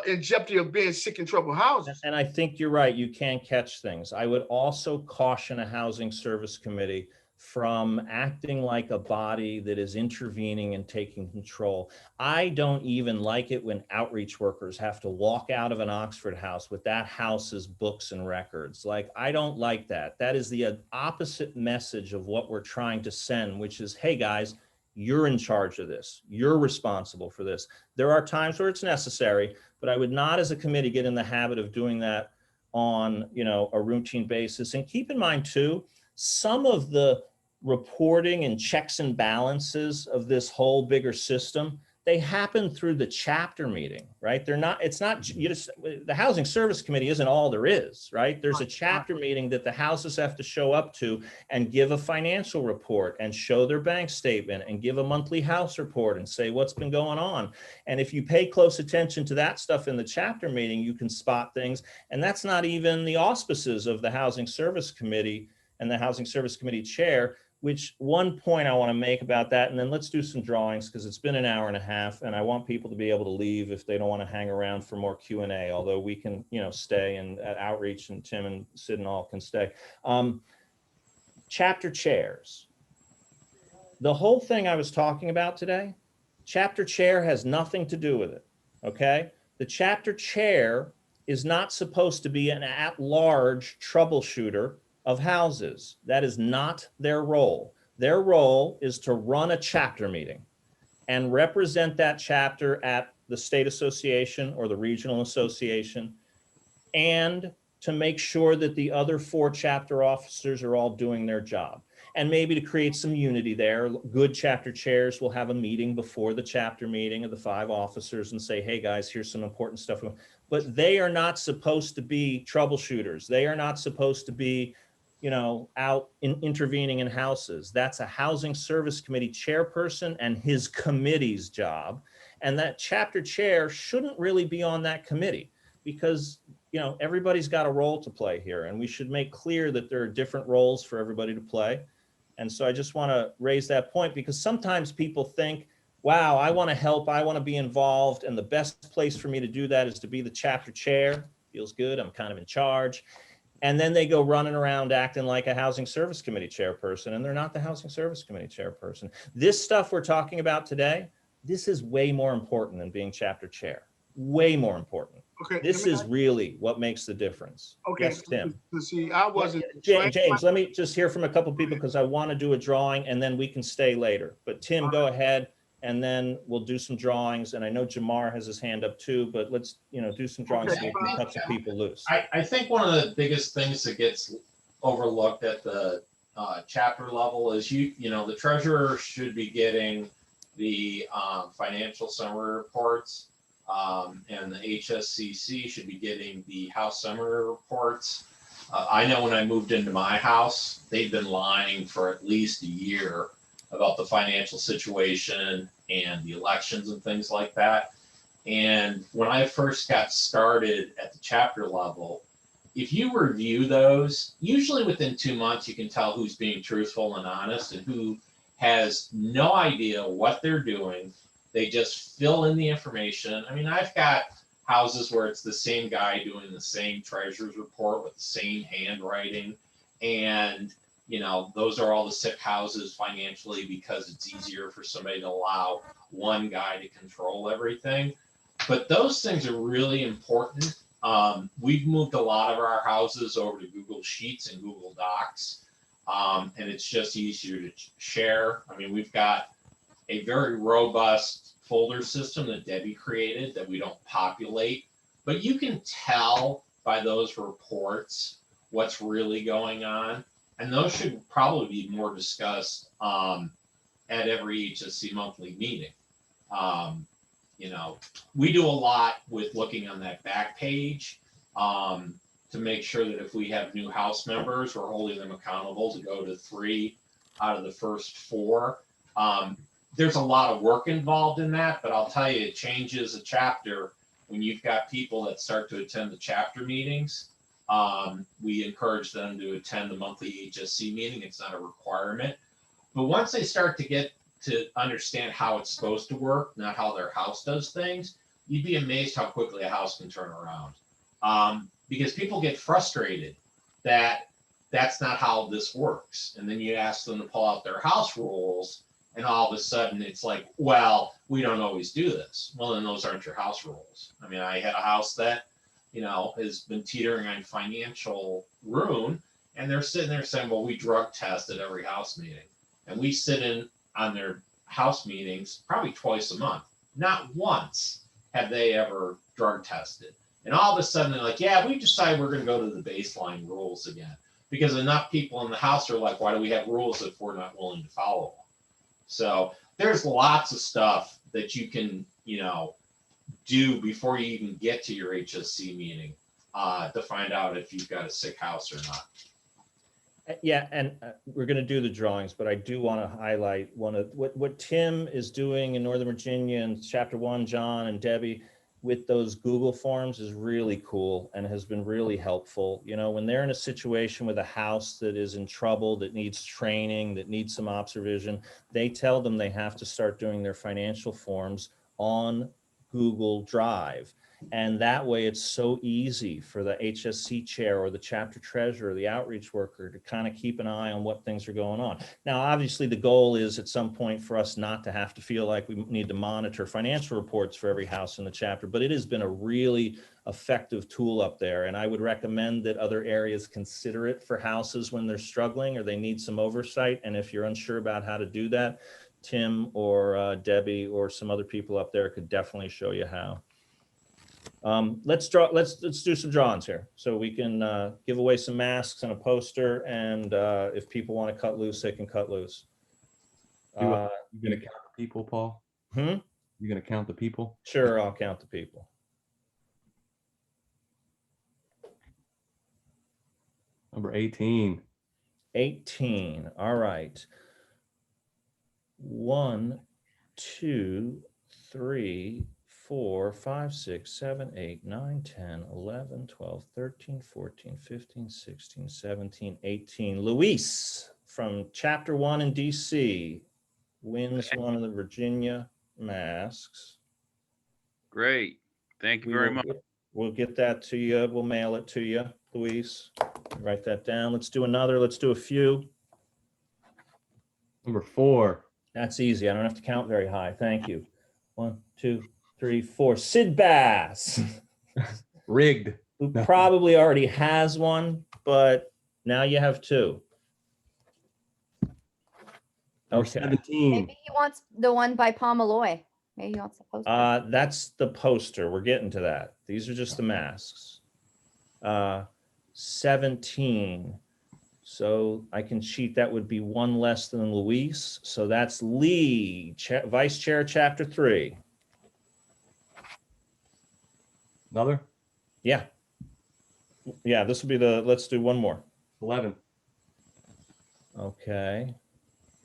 in jeopardy of being sick and trouble houses. And I think you're right, you can catch things. I would also caution a housing service committee from acting like a body that is intervening and taking control. I don't even like it when outreach workers have to walk out of an Oxford house with that house's books and records. Like, I don't like that. That is the opposite message of what we're trying to send, which is, hey guys, you're in charge of this. You're responsible for this. There are times where it's necessary, but I would not as a committee get in the habit of doing that on, you know, a routine basis. And keep in mind too, some of the reporting and checks and balances of this whole bigger system, they happen through the chapter meeting, right? They're not, it's not, you just, the Housing Service Committee isn't all there is, right? There's a chapter meeting that the houses have to show up to and give a financial report and show their bank statement and give a monthly house report and say what's been going on. And if you pay close attention to that stuff in the chapter meeting, you can spot things. And that's not even the auspices of the Housing Service Committee and the Housing Service Committee chair, which one point I want to make about that, and then let's do some drawings because it's been an hour and a half and I want people to be able to leave if they don't want to hang around for more Q&A, although we can, stay and at outreach and Tim and Sid and all can stay. Chapter chairs. The whole thing I was talking about today, chapter chair has nothing to do with it, okay? The chapter chair is not supposed to be an at-large troubleshooter of houses. That is not their role. Their role is to run a chapter meeting and represent that chapter at the state association or the regional association, and to make sure that the other 4 chapter officers are all doing their job. And maybe to create some unity there. Good chapter chairs will have a meeting before the chapter meeting of the 5 officers and say, hey guys, here's some important stuff. But they are not supposed to be troubleshooters. They are not supposed to be out intervening in houses. That's a Housing Service Committee chairperson and his committee's job. And that chapter chair shouldn't really be on that committee because, everybody's got a role to play here, and we should make clear that there are different roles for everybody to play. And so I just want to raise that point because sometimes people think, wow, I want to help, I want to be involved, and the best place for me to do that is to be the chapter chair. Feels good, I'm kind of in charge. And then they go running around acting like a Housing Service Committee chairperson, and they're not the Housing Service Committee chairperson. This stuff we're talking about today, this is way more important than being chapter chair. Way more important. Okay. This is really what makes the difference. Okay. Yes, Tim. See, I wasn't. James, let me just hear from a couple people because I want to do a drawing and then we can stay later. But Tim, go ahead. And then we'll do some drawings. And I know Jamar has his hand up too, but let's, do some drawings so we can cut some people loose. I think one of the biggest things that gets overlooked at the chapter level is the treasurer should be getting the financial summary reports, and the HSCC should be getting the house summary reports. I know when I moved into my house, they've been lying for at least a year about the financial situation and the elections and things like that. And when I first got started at the chapter level, if you review those, usually within 2 months, you can tell who's being truthful and honest and who has no idea what they're doing. They just fill in the information. I mean, I've got houses where it's the same guy doing the same treasurer's report with the same handwriting. And those are all the sick houses financially because it's easier for somebody to allow one guy to control everything. But those things are really important. We've moved a lot of our houses over to Google Sheets and Google Docs, and it's just easier to share. I mean, we've got a very robust folder system that Debbie created that we don't populate, but you can tell by those reports what's really going on. And those should probably be more discussed at every HSC monthly meeting. We do a lot with looking on that back page to make sure that if we have new house members, we're holding them accountable to go to 3 out of the first 4. There's a lot of work involved in that, but I'll tell you, it changes a chapter when you've got people that start to attend the chapter meetings. We encourage them to attend the monthly HSC meeting. It's not a requirement. But once they start to get to understand how it's supposed to work, not how their house does things, you'd be amazed how quickly a house can turn around. Because people get frustrated that that's not how this works. And then you ask them to pull out their house rules, and all of a sudden it's like, well, we don't always do this. Well, then those aren't your house rules. I mean, I had a house that has been teetering on financial ruin, and they're sitting there saying, well, we drug test at every house meeting. And we sit in on their house meetings probably twice a month. Not once have they ever drug tested. And all of a sudden they're like, yeah, we decided we're going to go to the baseline rules again. Because enough people in the house are like, why do we have rules if we're not willing to follow them? So there's lots of stuff that you can, do before you even get to your HSC meeting to find out if you've got a sick house or not. Yeah, and we're going to do the drawings, but I do want to highlight one of what Tim is doing in Northern Virginia and Chapter 1, John and Debbie, with those Google Forms is really cool and has been really helpful. When they're in a situation with a house that is in trouble, that needs training, that needs some observation, they tell them they have to start doing their financial forms on Google Drive. And that way it's so easy for the HSC chair or the chapter treasurer, or the outreach worker to kind of keep an eye on what things are going on. Now, obviously the goal is at some point for us not to have to feel like we need to monitor financial reports for every house in the chapter, but it has been a really effective tool up there. And I would recommend that other areas consider it for houses when they're struggling or they need some oversight. And if you're unsure about how to do that, Tim or Debbie or some other people up there could definitely show you how. Let's do some drawings here so we can give away some masks and a poster, and if people want to cut loose, they can cut loose. You gonna count the people, Paul? You gonna count the people? Sure, I'll count the people. Number 18. 18. All right. 1, 2, 3, 4, 5, 6, 7, 8, 9, 10, 11, 12, 13, 14, 15, 16, 17, 18. Luis from Chapter 1 in DC wins one of the Virginia masks. Great. Thank you very much. We'll get that to you. We'll mail it to you, Luis. Write that down. Let's do another. Let's do a few. Number 4. That's easy. I don't have to count very high. Thank you. 1, 2, 3, 4. Sid Bass. Rigged. Who probably already has one, but now you have 2. Number 17. Maybe he wants the one by Paul Malloy. Maybe he wants the poster. That's the poster. We're getting to that. These are just the masks. 17. So I can cheat. That would be one less than Luis. So that's Lee, Vice Chair, Chapter 3. Another? Yeah. Yeah, this will be let's do one more. 11. Okay.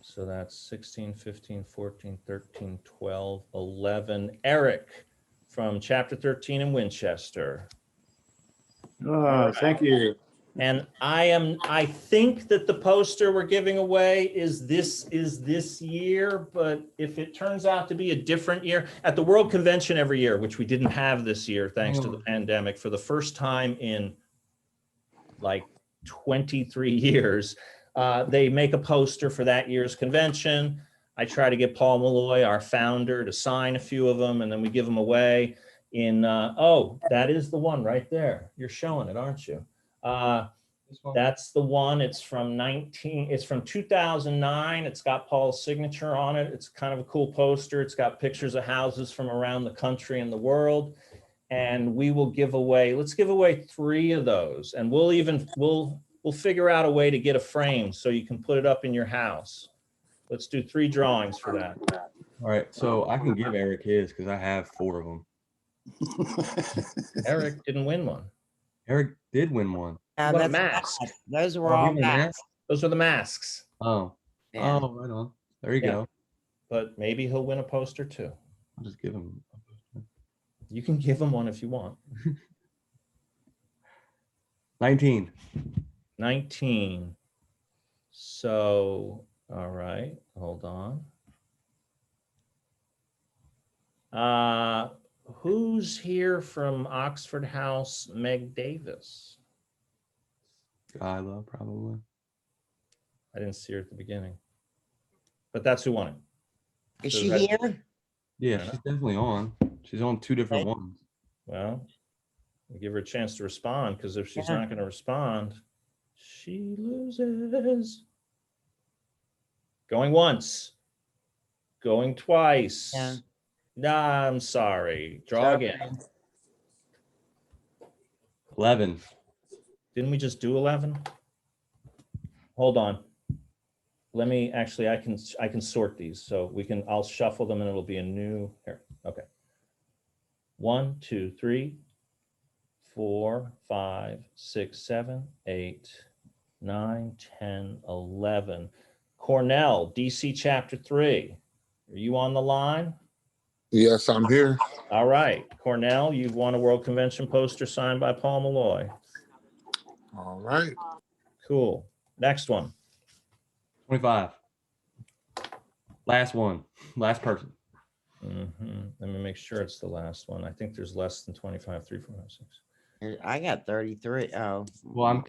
So that's 16, 15, 14, 13, 12, 11. Eric from Chapter 13 in Winchester. Thank you. And I think that the poster we're giving away is this year, but if it turns out to be a different year, at the World Convention every year, which we didn't have this year thanks to the pandemic, for the first time in like 23 years, they make a poster for that year's convention. I try to get Paul Malloy, our founder, to sign a few of them, and then we give them away in, that is the one right there. You're showing it, aren't you? That's the one. It's from 2009. It's got Paul's signature on it. It's kind of a cool poster. It's got pictures of houses from around the country and the world. And we will let's give away 3 of those. And we'll figure out a way to get a frame so you can put it up in your house. Let's do 3 drawings for that. All right. So I can give Eric his because I have 4 of them. Eric didn't win one. Eric did win one. What a mask. Those were all masks. Those are the masks. Oh. Yeah. Oh, right on. There you go. But maybe he'll win a poster too. I'll just give him. You can give him one if you want. 19. 19. So, all right, hold on. Who's here from Oxford House? Meg Davis. Skyla, probably. I didn't see her at the beginning, but that's who won it. Is So she that- here? Yeah, she's definitely on. She's on 2 different ones. Well, we'll give her a chance to respond, because if she's Yeah. not going to respond, she loses. Going once. Going twice. Yeah. Nah, I'm sorry. Draw again. 11. Didn't we just do 11? Hold on. let me, actually, I can sort these. So I'll shuffle them and it'll be a new, here, okay. 1, 2, 3, 4, 5, 6, 7, 8, 9, 10, 11. Cornell, DC Chapter 3. Are you on the line? Yes, I'm here. All right, Cornell, you've won a World Convention poster signed by Paul Malloy. All right. Cool. Next one. 25. Last one. Last person. Let me make sure it's the last one. I think there's less than 25. 3, 4, 5, 6. I got 33. Oh. Well, I'm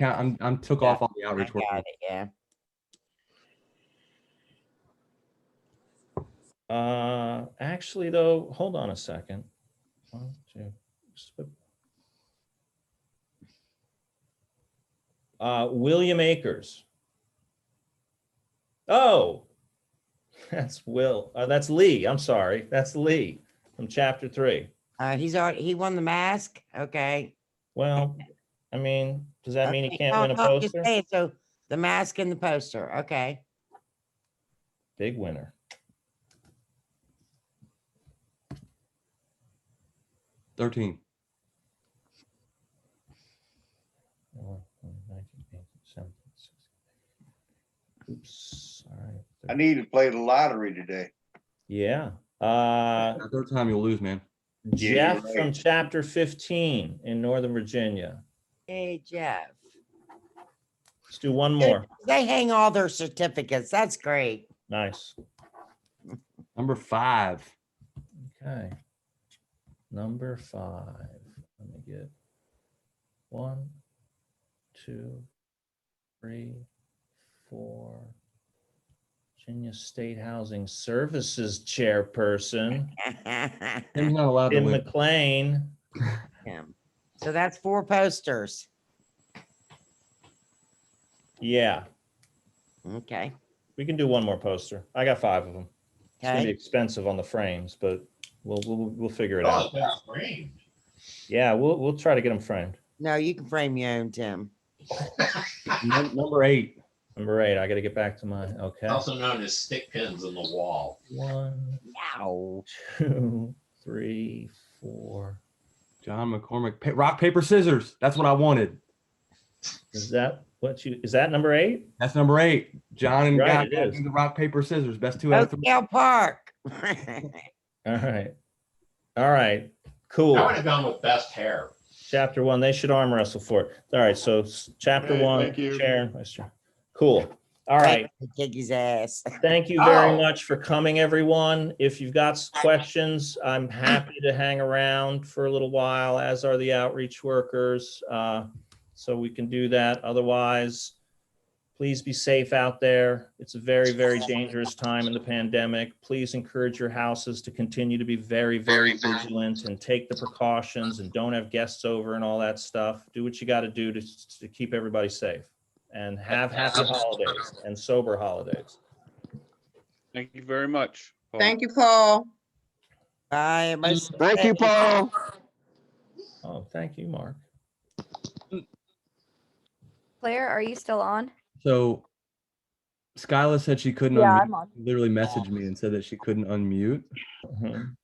took Yeah, off all the outreach I work. got it, yeah. Actually, though, hold on a second. 1, 2. William Akers. Oh, that's that's Lee. I'm sorry. That's Lee from Chapter 3. He won the mask. Okay. Well, I mean, does that mean he Okay, can't no, win a no, just poster? say it. So the mask and the poster. Okay. Big winner. $13. 19, 18, 17, 16. Oops, sorry. I need to play the lottery today. Yeah. Third time you'll lose, man. Jeff you're from right. Chapter 15 in Northern Virginia. Hey, Jeff. Let's do one more. They hang all their certificates. That's great. Nice. Number 5. Okay. Number 5. Let me get 1, 2, 3, 4. Virginia State Housing Services Chairperson, Tim's not allowed to Tim win. McLean. So that's 4 posters. Yeah, Okay. we can do one more poster. I got 5 of them. It's gonna be Okay. expensive on the frames, but we'll figure it Oh, out. that's framed. Yeah, we'll try to get them framed. No, you can frame your own, Tim. Number 8. Number 8. I got to get back to mine. Okay. Also known as stick pins in the wall. 1, Ow. 2, 3, 4. John McCormick. Rock, paper, scissors. That's what I wanted. Is that is that number 8? That's number 8. John and Right, Guy it got is. the rock, paper, scissors. Best 2 out of 3. Oakdale Park. All right. All right. Cool. I would have gone with best hair. Chapter 1, they should arm wrestle for it. All right, so Chapter Hey, 1, thank you. Chair and Vice Chair. Cool. All right. Kick his ass. Thank you very Oh. much for coming, everyone. If you've got questions, I'm happy to hang around for a little while, as are the outreach workers. So we can do that. Otherwise, please be safe out there. It's a very, very dangerous time in the pandemic. Please encourage your houses to continue to be very, very vigilant and take the precautions and don't have guests over and all that stuff. Do what you got to do to keep everybody safe and have happy holidays and sober holidays. Thank you very much. Paul. Thank you, Paul. Bye. Everybody. Thank you, Paul. Oh, thank you, Mark. Claire, are you still on? So Skyla said she couldn't Yeah, unmute. I'm on. Literally messaged me and said that she couldn't unmute. Mhm.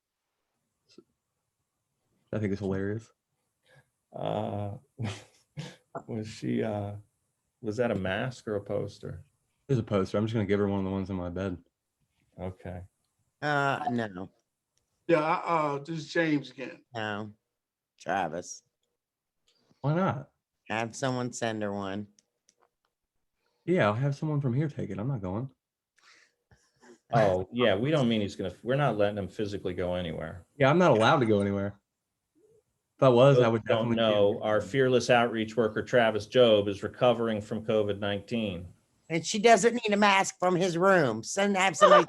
I think it's hilarious. Was she, was that a mask or a poster? There's a poster. I'm just gonna give her one of the ones in my bed. Okay. No. Yeah, this is James again. No. Travis. Why not? Have someone send her one. Yeah, I'll have someone from here take it. I'm not going. Oh, yeah, we don't mean we're not letting him physically go anywhere. Yeah, I'm not allowed to go anywhere. If I was, I Those would who don't definitely. know, our fearless outreach worker, Travis Job, is recovering from COVID-19. And she doesn't need a mask from his room. Have somebody.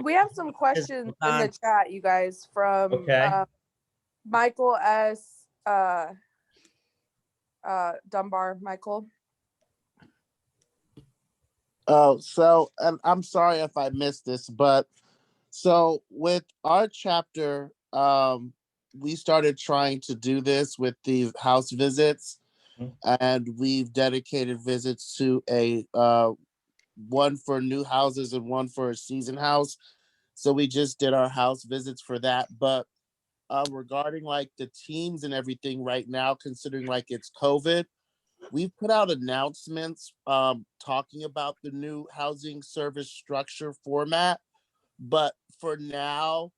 We have some questions in the chat, you guys, from Okay. Michael S. Dunbar. Michael. Oh, so, and I'm sorry if I missed this, but so with our chapter, we started trying to do this with the house visits. and we've dedicated visits to a one for new houses and one for a season house. So we just did our house visits for that. But regarding like the teams and everything right now, considering like it's COVID, we've put out announcements talking about the new housing service structure format. But for now,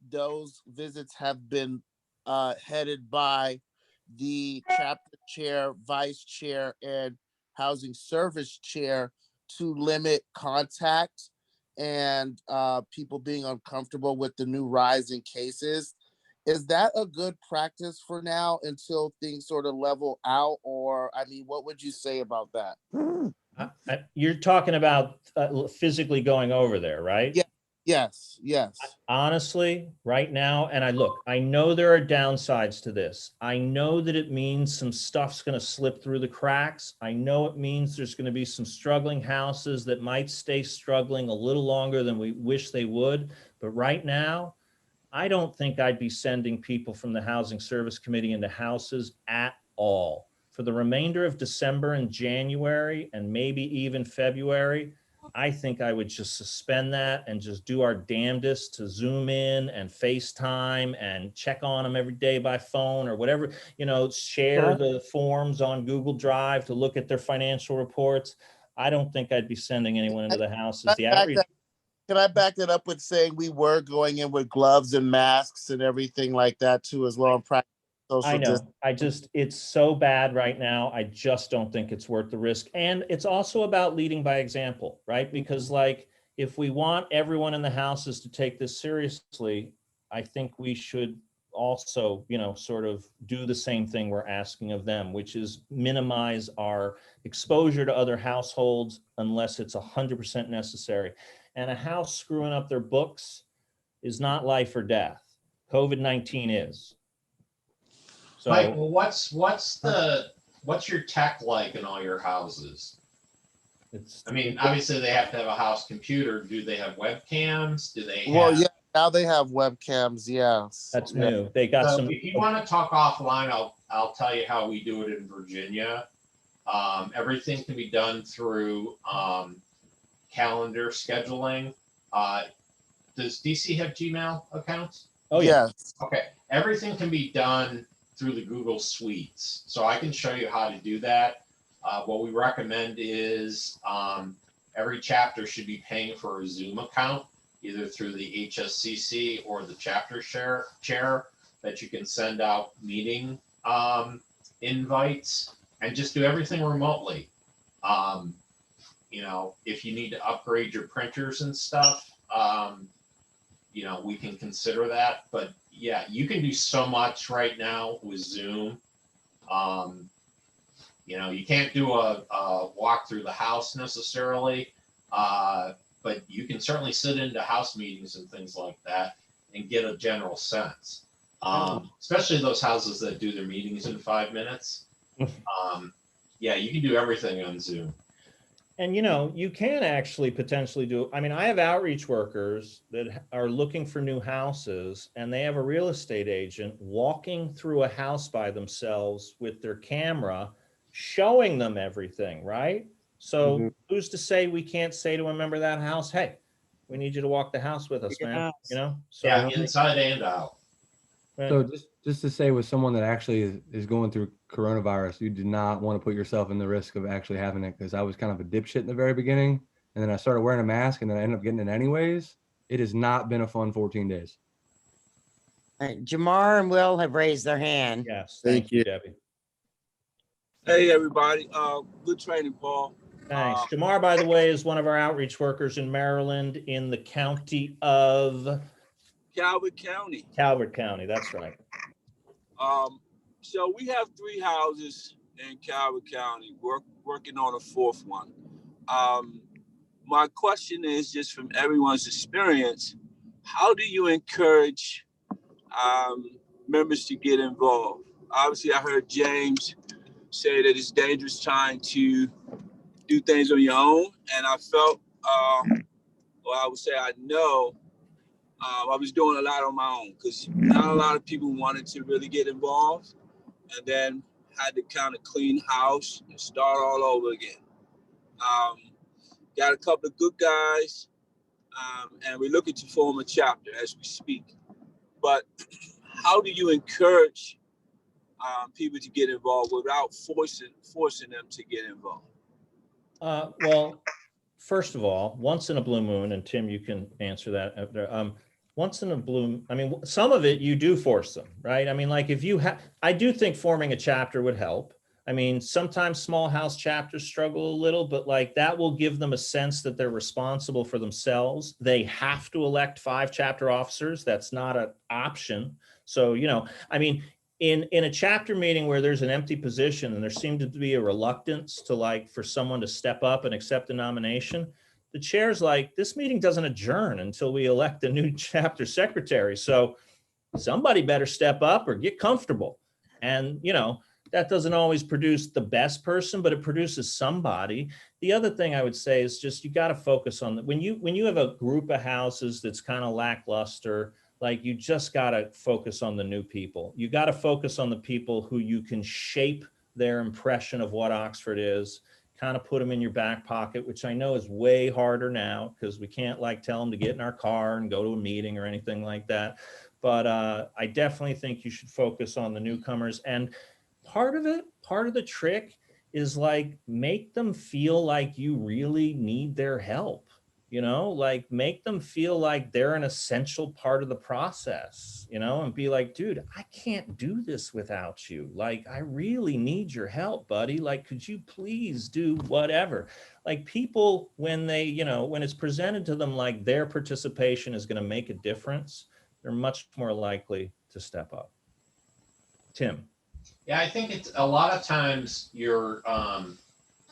those visits have been headed by the chapter chair, vice chair, and housing service chair to limit contact and people being uncomfortable with the new rise in cases. Is that a good practice for now until things sort of level out? Or, I mean, what would you say about that? You're talking about physically going over there, right? Yeah. Yes. Yes. Honestly, right now, and I know there are downsides to this. I know that it means some stuff's going to slip through the cracks. I know it means there's going to be some struggling houses that might stay struggling a little longer than we wish they would. But right now, I don't think I'd be sending people from the Housing Service Committee into houses at all. For the remainder of December and January, and maybe even February, I think I would just suspend that and just do our damnedest to Zoom in and FaceTime and check on them every day by phone or whatever, share the forms on Google Drive to look at their financial reports. I don't think I'd be sending anyone into the houses. The outreach. Can I back that up with saying we were going in with gloves and masks and everything like that too, as well? I know. It's so bad right now. I just don't think it's worth the risk. And it's also about leading by example, right? Because if we want everyone in the houses to take this seriously, I think we should also, sort of do the same thing we're asking of them, which is minimize our exposure to other households unless it's 100% necessary. And a house screwing up their books is not life or death. COVID-19 is. So, Mike, well, what's your tech like in all your houses? I mean, obviously they have to have a house computer. Do they have webcams? Do they? Well, yeah, now they have webcams. Yes, that's new. They got some. If you want to talk offline, I'll tell you how we do it in Virginia. Everything can be done through calendar scheduling. Does DC have Gmail accounts? Oh yeah. Okay. Everything can be done through the Google Suites. So I can show you how to do that. What we recommend is every chapter should be paying for a Zoom account, either through the HSCC or the chapter chair that you can send out meeting invites and just do everything remotely. If you need to upgrade your printers and stuff, we can consider that. But yeah, you can do so much right now with Zoom. You can't do a walk through the house necessarily, but you can certainly sit into house meetings and things like that and get a general sense. Especially those houses that do their meetings in 5 minutes. Yeah, you can do everything on Zoom. And you can actually potentially do, I have outreach workers that are looking for new houses, and they have a real estate agent walking through a house by themselves with their camera, showing them everything, right? So who's to say we can't say to a member of that house, hey, we need you to walk the house with us, man. So yeah, inside and out. So just to say, with someone that actually is going through coronavirus, you do not want to put yourself in the risk of actually having it, because I was kind of a dipshit in the very beginning, and then I started wearing a mask, and then I ended up getting it anyways. It has not been a fun 14 days. All right, Jamar and Will have raised their hand. Yes, thank you, Debbie. Hey, everybody. Good training, Paul. Thanks. Jamar, by the way, is one of our outreach workers in Maryland in the county of Calvert County. Calvert County, that's right. So we have 3 houses in Calvert County, working on a 4th one. My question is, just from everyone's experience, how do you encourage members to get involved? Obviously, I heard James say that it's dangerous trying to do things on your own, and I felt, or I would say I know, I was doing a lot on my own because not a lot of people wanted to really get involved. And then had to kind of clean house and start all over again. Got a couple of good guys, and we're looking to form a chapter as we speak. But how do you encourage people to get involved without forcing them to get involved? Well, first of all, once in a blue moon, and Tim, you can answer that. Once in a blue, I mean, some of it you do force them, right? I mean, like if you have, I do think forming a chapter would help. I mean, sometimes small house chapters struggle a little, but like that will give them a sense that they're responsible for themselves. They have to elect 5 chapter officers. That's not an option. So, you know, I mean, in a chapter meeting where there's an empty position and there seemed to be a reluctance to like for someone to step up and accept a nomination, the chair's like, this meeting doesn't adjourn until we elect a new chapter secretary. So somebody better step up or get comfortable. And, you know, that doesn't always produce the best person, but it produces somebody. The other thing I would say is just, you got to focus on when you have a group of houses that's kind of lackluster, like you just got to focus on the new people. You got to focus on the people who you can shape their impression of what Oxford is, kind of put them in your back pocket, which I know is way harder now because we can't like tell them to get in our car and go to a meeting or anything like that. But I definitely think you should focus on the newcomers. And part of the trick is like, make them feel like you really need their help, you know, like make them feel like they're an essential part of the process, you know, and be like, dude, I can't do this without you. Like, I really need your help, buddy. Like, could you please do whatever? Like people, when they, you know, when it's presented to them, like their participation is going to make a difference, they're much more likely to step up. Tim. Yeah, I think it's a lot of times your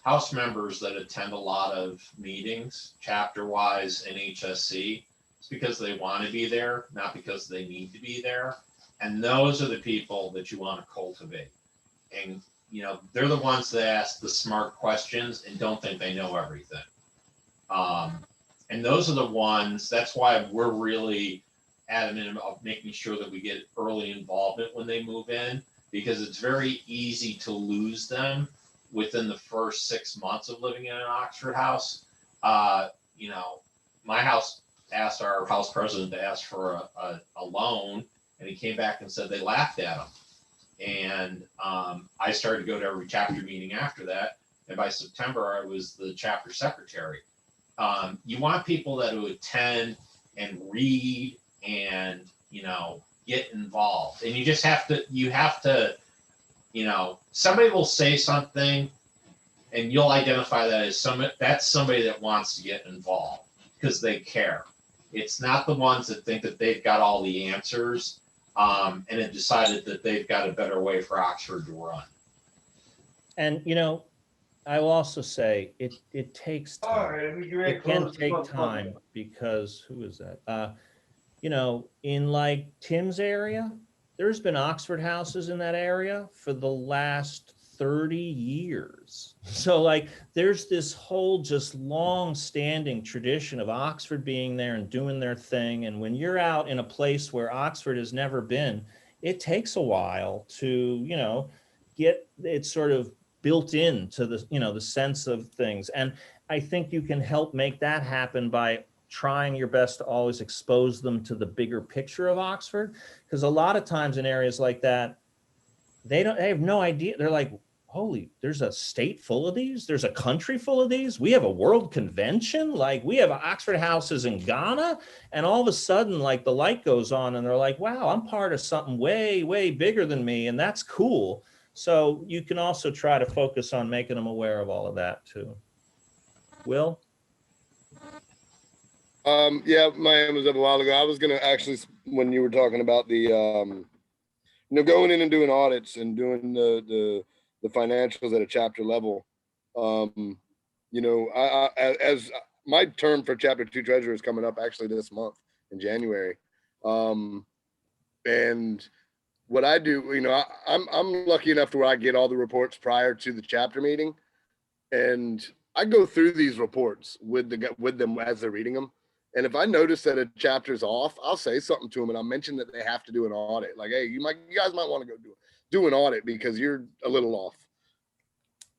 House members that attend a lot of meetings, chapter-wise in HSC, it's because they want to be there, not because they need to be there. And those are the people that you want to cultivate. And, you know, they're the ones that ask the smart questions and don't think they know everything. And those are the ones, that's why we're really adamant about making sure that we get early involvement when they move in, because it's very easy to lose them within the first 6 months of living in an Oxford house. You know, my house asked our house president to ask for a loan, and he came back and said they laughed at him. And I started to go to every chapter meeting after that. And by September, I was the chapter secretary. You want people that who attend and read and, you know, get involved. And you just have to, you know, somebody will say something and you'll identify that as that's somebody that wants to get involved because they care. It's not the ones that think that they've got all the answers and have decided that they've got a better way for Oxford to run. And, you know, I will also say it takes time. It can take time because, who is that? You know, in like Tim's area, there's been Oxford houses in that area for the last 30 years. So like there's this whole just long standing tradition of Oxford being there and doing their thing. And when you're out in a place where Oxford has never been, it takes a while to, you know, get it sort of built into the, you know, the sense of things. And I think you can help make that happen by trying your best to always expose them to the bigger picture of Oxford. Because a lot of times in areas like that, they have no idea. They're like, holy, there's a state full of these. There's a country full of these. We have a world convention. Like we have Oxford houses in Ghana. And all of a sudden, like the light goes on and they're like, wow, I'm part of something way, way bigger than me. And that's cool. So you can also try to focus on making them aware of all of that too. Will? Yeah, my hand was up a while ago. I was gonna actually, when you were talking about the, you know, going in and doing audits and doing the financials at a chapter level. You know, I as my term for Chapter 2 treasurer is coming up actually this month in January, and what I do, you know, I'm lucky enough to where I get all the reports prior to the chapter meeting, and I go through these reports with them as they're reading them. And if I notice that a chapter's off, I'll say something to them and I'll mention that they have to do an audit. Like, hey, you guys might want to go do it. do an audit because you're a little off.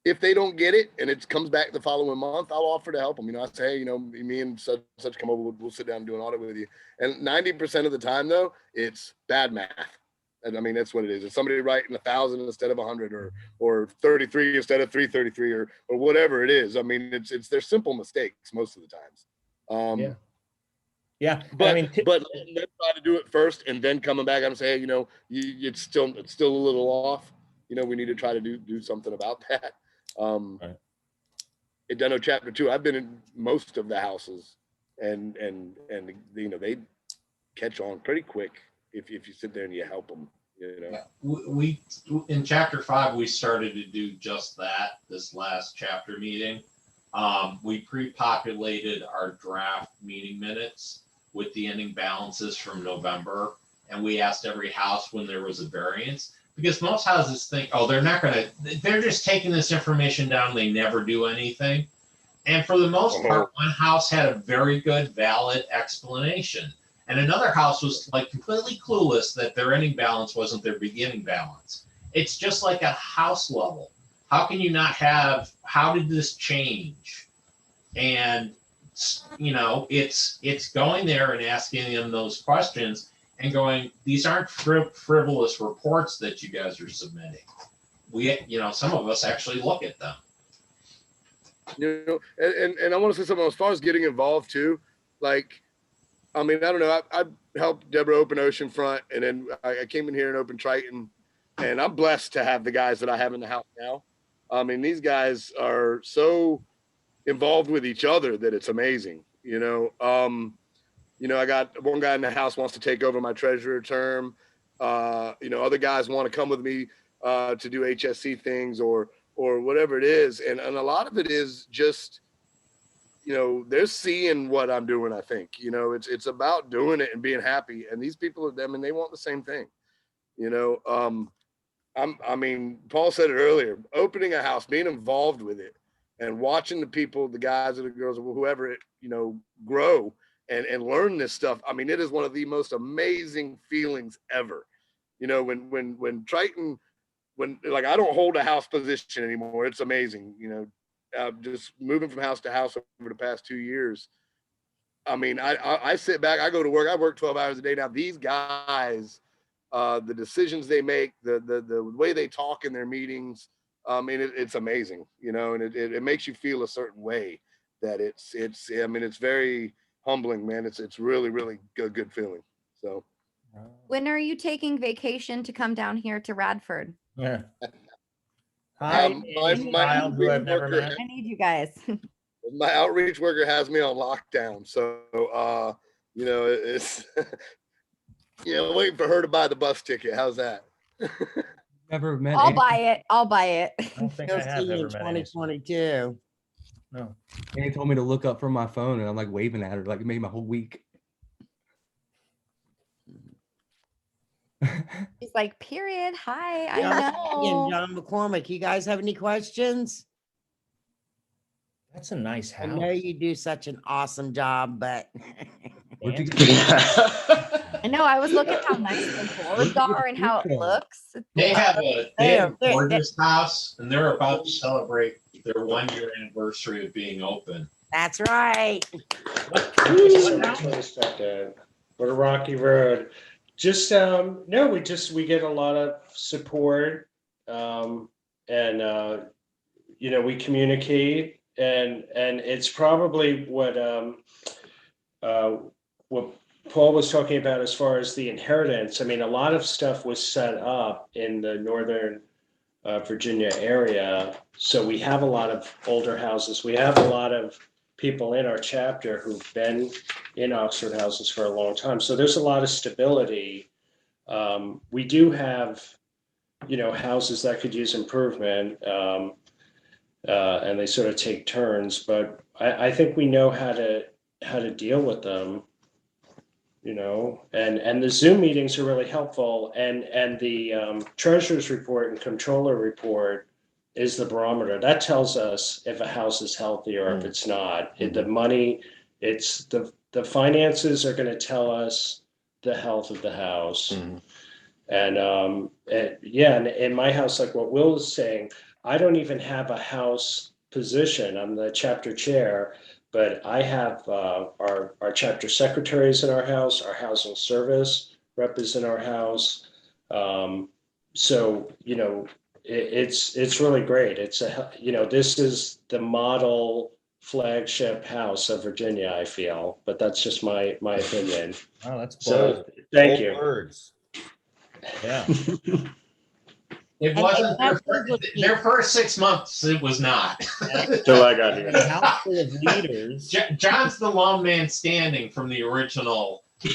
If they don't get it and it comes back the following month, I'll offer to help them. You know, I say, hey, you know, me and such come over, we'll sit down and do an audit with you. And 90% of the time though, it's bad math. And I mean, that's what it is. It's somebody writing 1,000 instead of 100 or 33 instead of 333 or whatever it is. I mean, it's they're simple mistakes most of the times. Yeah. But I mean, let's try to do it first and then coming back and say, hey, you know, it's still a little off. You know, we need to try to do something about that. Right. At Deno Chapter 2, I've been in most of the houses and you know, they catch on pretty quick if you sit there and you help them, you know. We in Chapter 5, we started to do just that this last chapter meeting. We pre-populated our draft meeting minutes with the ending balances from November, and we asked every house when there was a variance. Because most houses think, oh, they're just taking this information down. They never do anything. And for the most part, one house had a very good, valid explanation. And another house was like completely clueless that their ending balance wasn't their beginning balance. It's just like a house level. How can you not have, how did this change? And, you know, it's going there and asking them those questions and going, these aren't frivolous reports that you guys are submitting. We, you know, some of us actually look at them. You know, and I want to say something as far as getting involved too. Like, I mean, I don't know. I helped Deborah open Oceanfront, and then I came in here and opened Triton, and I'm blessed to have the guys that I have in the house now. I mean, these guys are so involved with each other that it's amazing. You know, I got one guy in the house wants to take over my treasurer term. You know, other guys want to come with me to do HSC things or whatever it is. And a lot of it is just, you know, they're seeing what I'm doing, I think. You know, it's about doing it and being happy. And these people are them and they want the same thing. You know, I mean, Paul said it earlier, opening a house, being involved with it and watching the people, the guys or the girls or whoever it, you know, grow and learn this stuff. I mean, it is one of the most amazing feelings ever. You know, when Triton, like I don't hold a house position anymore. It's amazing. You know, just moving from house to house over the past 2 years. I mean, I sit back, I go to work, I work 12 hours a day now. These guys, the decisions they make, the way they talk in their meetings, I mean, it's amazing, you know, and it makes you feel a certain way that I mean, it's very humbling, man. It's really, really good feeling. So. When are you taking vacation to come down here to Radford? Yeah. Hi, my child who I've never met. I need you guys. My outreach worker has me on lockdown. So, you know, it's, you know, waiting for her to buy the bus ticket. How's that? Never met. I'll buy it. I'll buy it. I don't think Go I have see you in ever met any. 2022. No. And he told me to look up from my phone, and I'm like waving at her, like it made my whole week. He's like, period. Hi, I John, know. and John McCormick, you guys have any questions? That's a nice I house. know you do such an awesome job, but I know. I was looking how nice the boards are and how it looks. They have a There. gorgeous house, and they're about to celebrate their 1-year anniversary of being open. that's right. What a rocky road. Just no, we get a lot of support, and you know, we communicate, and it's probably what Paul was talking about as far as the inheritance. I mean, a lot of stuff was set up in the Northern Virginia area, so we have a lot of older houses. We have a lot of people in our chapter who've been in Oxford houses for a long time. So there's a lot of stability. We do have, you know, houses that could use improvement, and they sort of take turns, but I think we know how to deal with them, you know, and the Zoom meetings are really helpful, and the treasurer's report and controller report is the barometer that tells us if a house is healthy or if it's not. The money, it's the finances are going to tell us the health of the house. And yeah, and in my house, like what Will was saying, I don't even have a house position. I'm the chapter chair, but I have our chapter secretaries in our house, our housing service rep is in our house. So, you know, it's really great. It's this is the model flagship house of Virginia, I feel, but that's just my opinion. Oh, that's So, bold. thank Bold you. words. Yeah. It wasn't their first 6 months. It was not. Till I got here. A house full of leaders. John's the lone man standing from the original As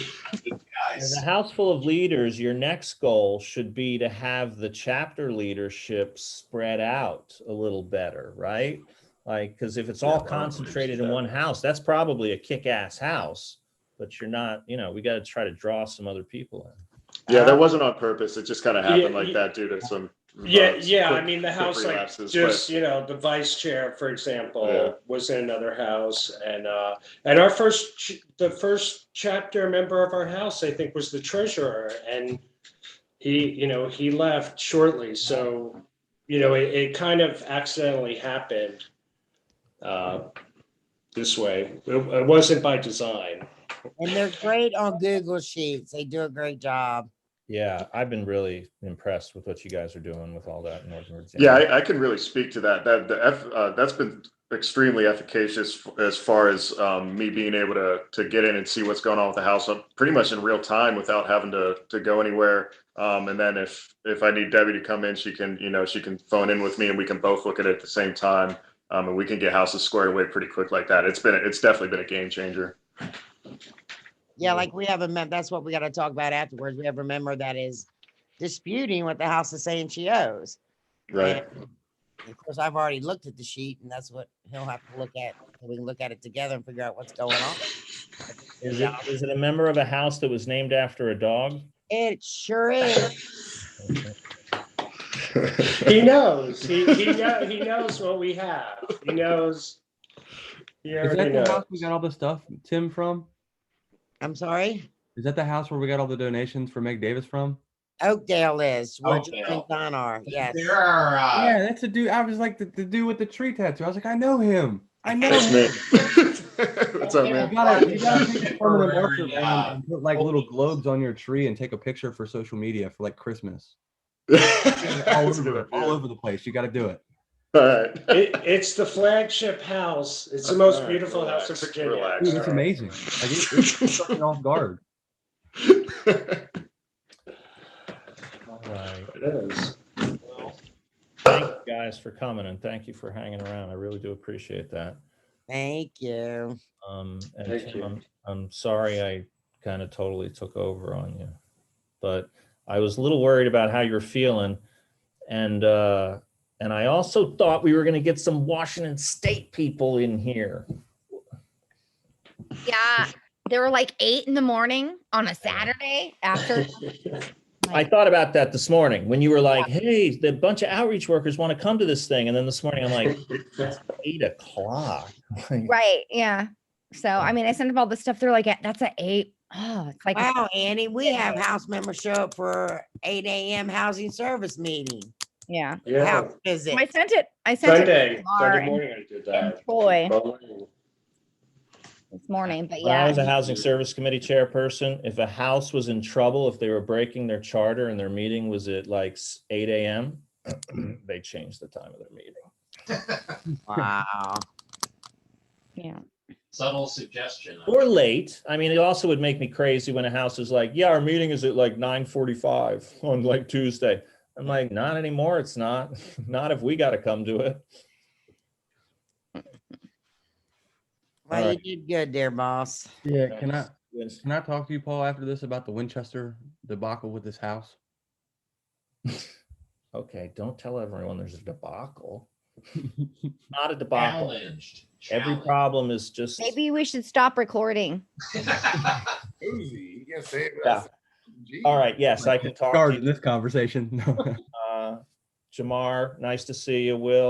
guys. a house full of leaders, your next goal should be to have the chapter leadership spread out a little better, right? Like, because if it's all concentrated in one house, that's probably a kick-ass house, but you're not, we got to try to draw some other people in. Yeah, that wasn't on purpose. It just kind of happened Yeah, like that due to some. Yeah. I quick- mean, the quick house, like, relapses, just, but- the vice chair, for example, Yeah. was in another house. And our the first chapter member of our house, I think, was the treasurer. And he left shortly. So, it kind of accidentally happened this way. It wasn't by design. And they're great on Google Sheets. They do a great job. Yeah, I've been really impressed with what you guys are doing with all that in Northern Virginia. Yeah, I can really speak to that. That's been extremely efficacious as far as me being able to get in and see what's going on with the house pretty much in real time without having to go anywhere. And then if I need Debbie to come in, she can phone in with me and we can both look at it at the same time. And we can get houses squared away pretty quick like that. It's definitely been a game changer. Yeah, like we have that's what we got to talk about afterwards. We have a member that is disputing what the house is saying she owes. Right. And of course, I've already looked at the sheet, and that's what he'll have to look at. So we can look at it together and figure out what's going on. Is it a member of a house that was named after a dog? It sure is. He knows. He knows what we have. He knows. He Is already that the knows. house we got all the stuff, Tim, from? I'm sorry? Is that the house where we got all the donations for Meg Davis from? Oakdale is where John Oakdale. and Don are. Yes. There are Yeah, that's the dude. I was like the dude with the tree tattoo. I was like, I know him. I know That's him. me. What's up, man? You gotta take a permanent marker around and put like little globes on your tree and take a picture for social media for like Christmas. all over the place. You got to do it. All right. It's the flagship house. It's the most beautiful house in Virginia. Relax. Dude, it's amazing. Like it's something off guard. All right. It is. Well, thank you guys for coming and thank you for hanging around. I really do appreciate that. Thank you. And Thank Tim, you. I'm sorry I kind of totally took over on you, but I was a little worried about how you're feeling, and I also thought we were going to get some Washington State people in here. Yeah, they were like 8 in the morning on a Saturday after. I thought about that this morning when you were like, "Hey, the bunch of outreach workers want to come to this thing," and then this morning I'm like, "It's 8 o'clock." Right. Yeah. So, I mean, I sent them all the stuff. They're like, that's at 8. Oh, it's like, Wow, Annie, we have house members show up for 8 a.m. housing service meeting. yeah. Yeah. House visit. I sent it to Lamar Sunday and morning I did that. Troy this morning, but When I yeah. was a housing service committee chairperson, if a house was in trouble, if they were breaking their charter and their meeting was at like 8 a.m., they changed the time of their meeting. Wow. Yeah. subtle suggestion. Or late. I mean, it also would make me crazy when a house is like, yeah, our meeting is at like 9:45 on like Tuesday. I'm like, not anymore. It's not. Not if we got to come to it. Well, All right. you did good there, boss. Yeah, can I talk to you, Paul, after this about the Winchester debacle with this house? Okay, don't tell everyone there's a debacle. Not a debacle. Challenged. Every problem is just. Maybe we should stop recording. Uzi, you can say it. Yeah. All right. Yes, I can talk to Guard you. this conversation. Jamar, nice to see you. Will.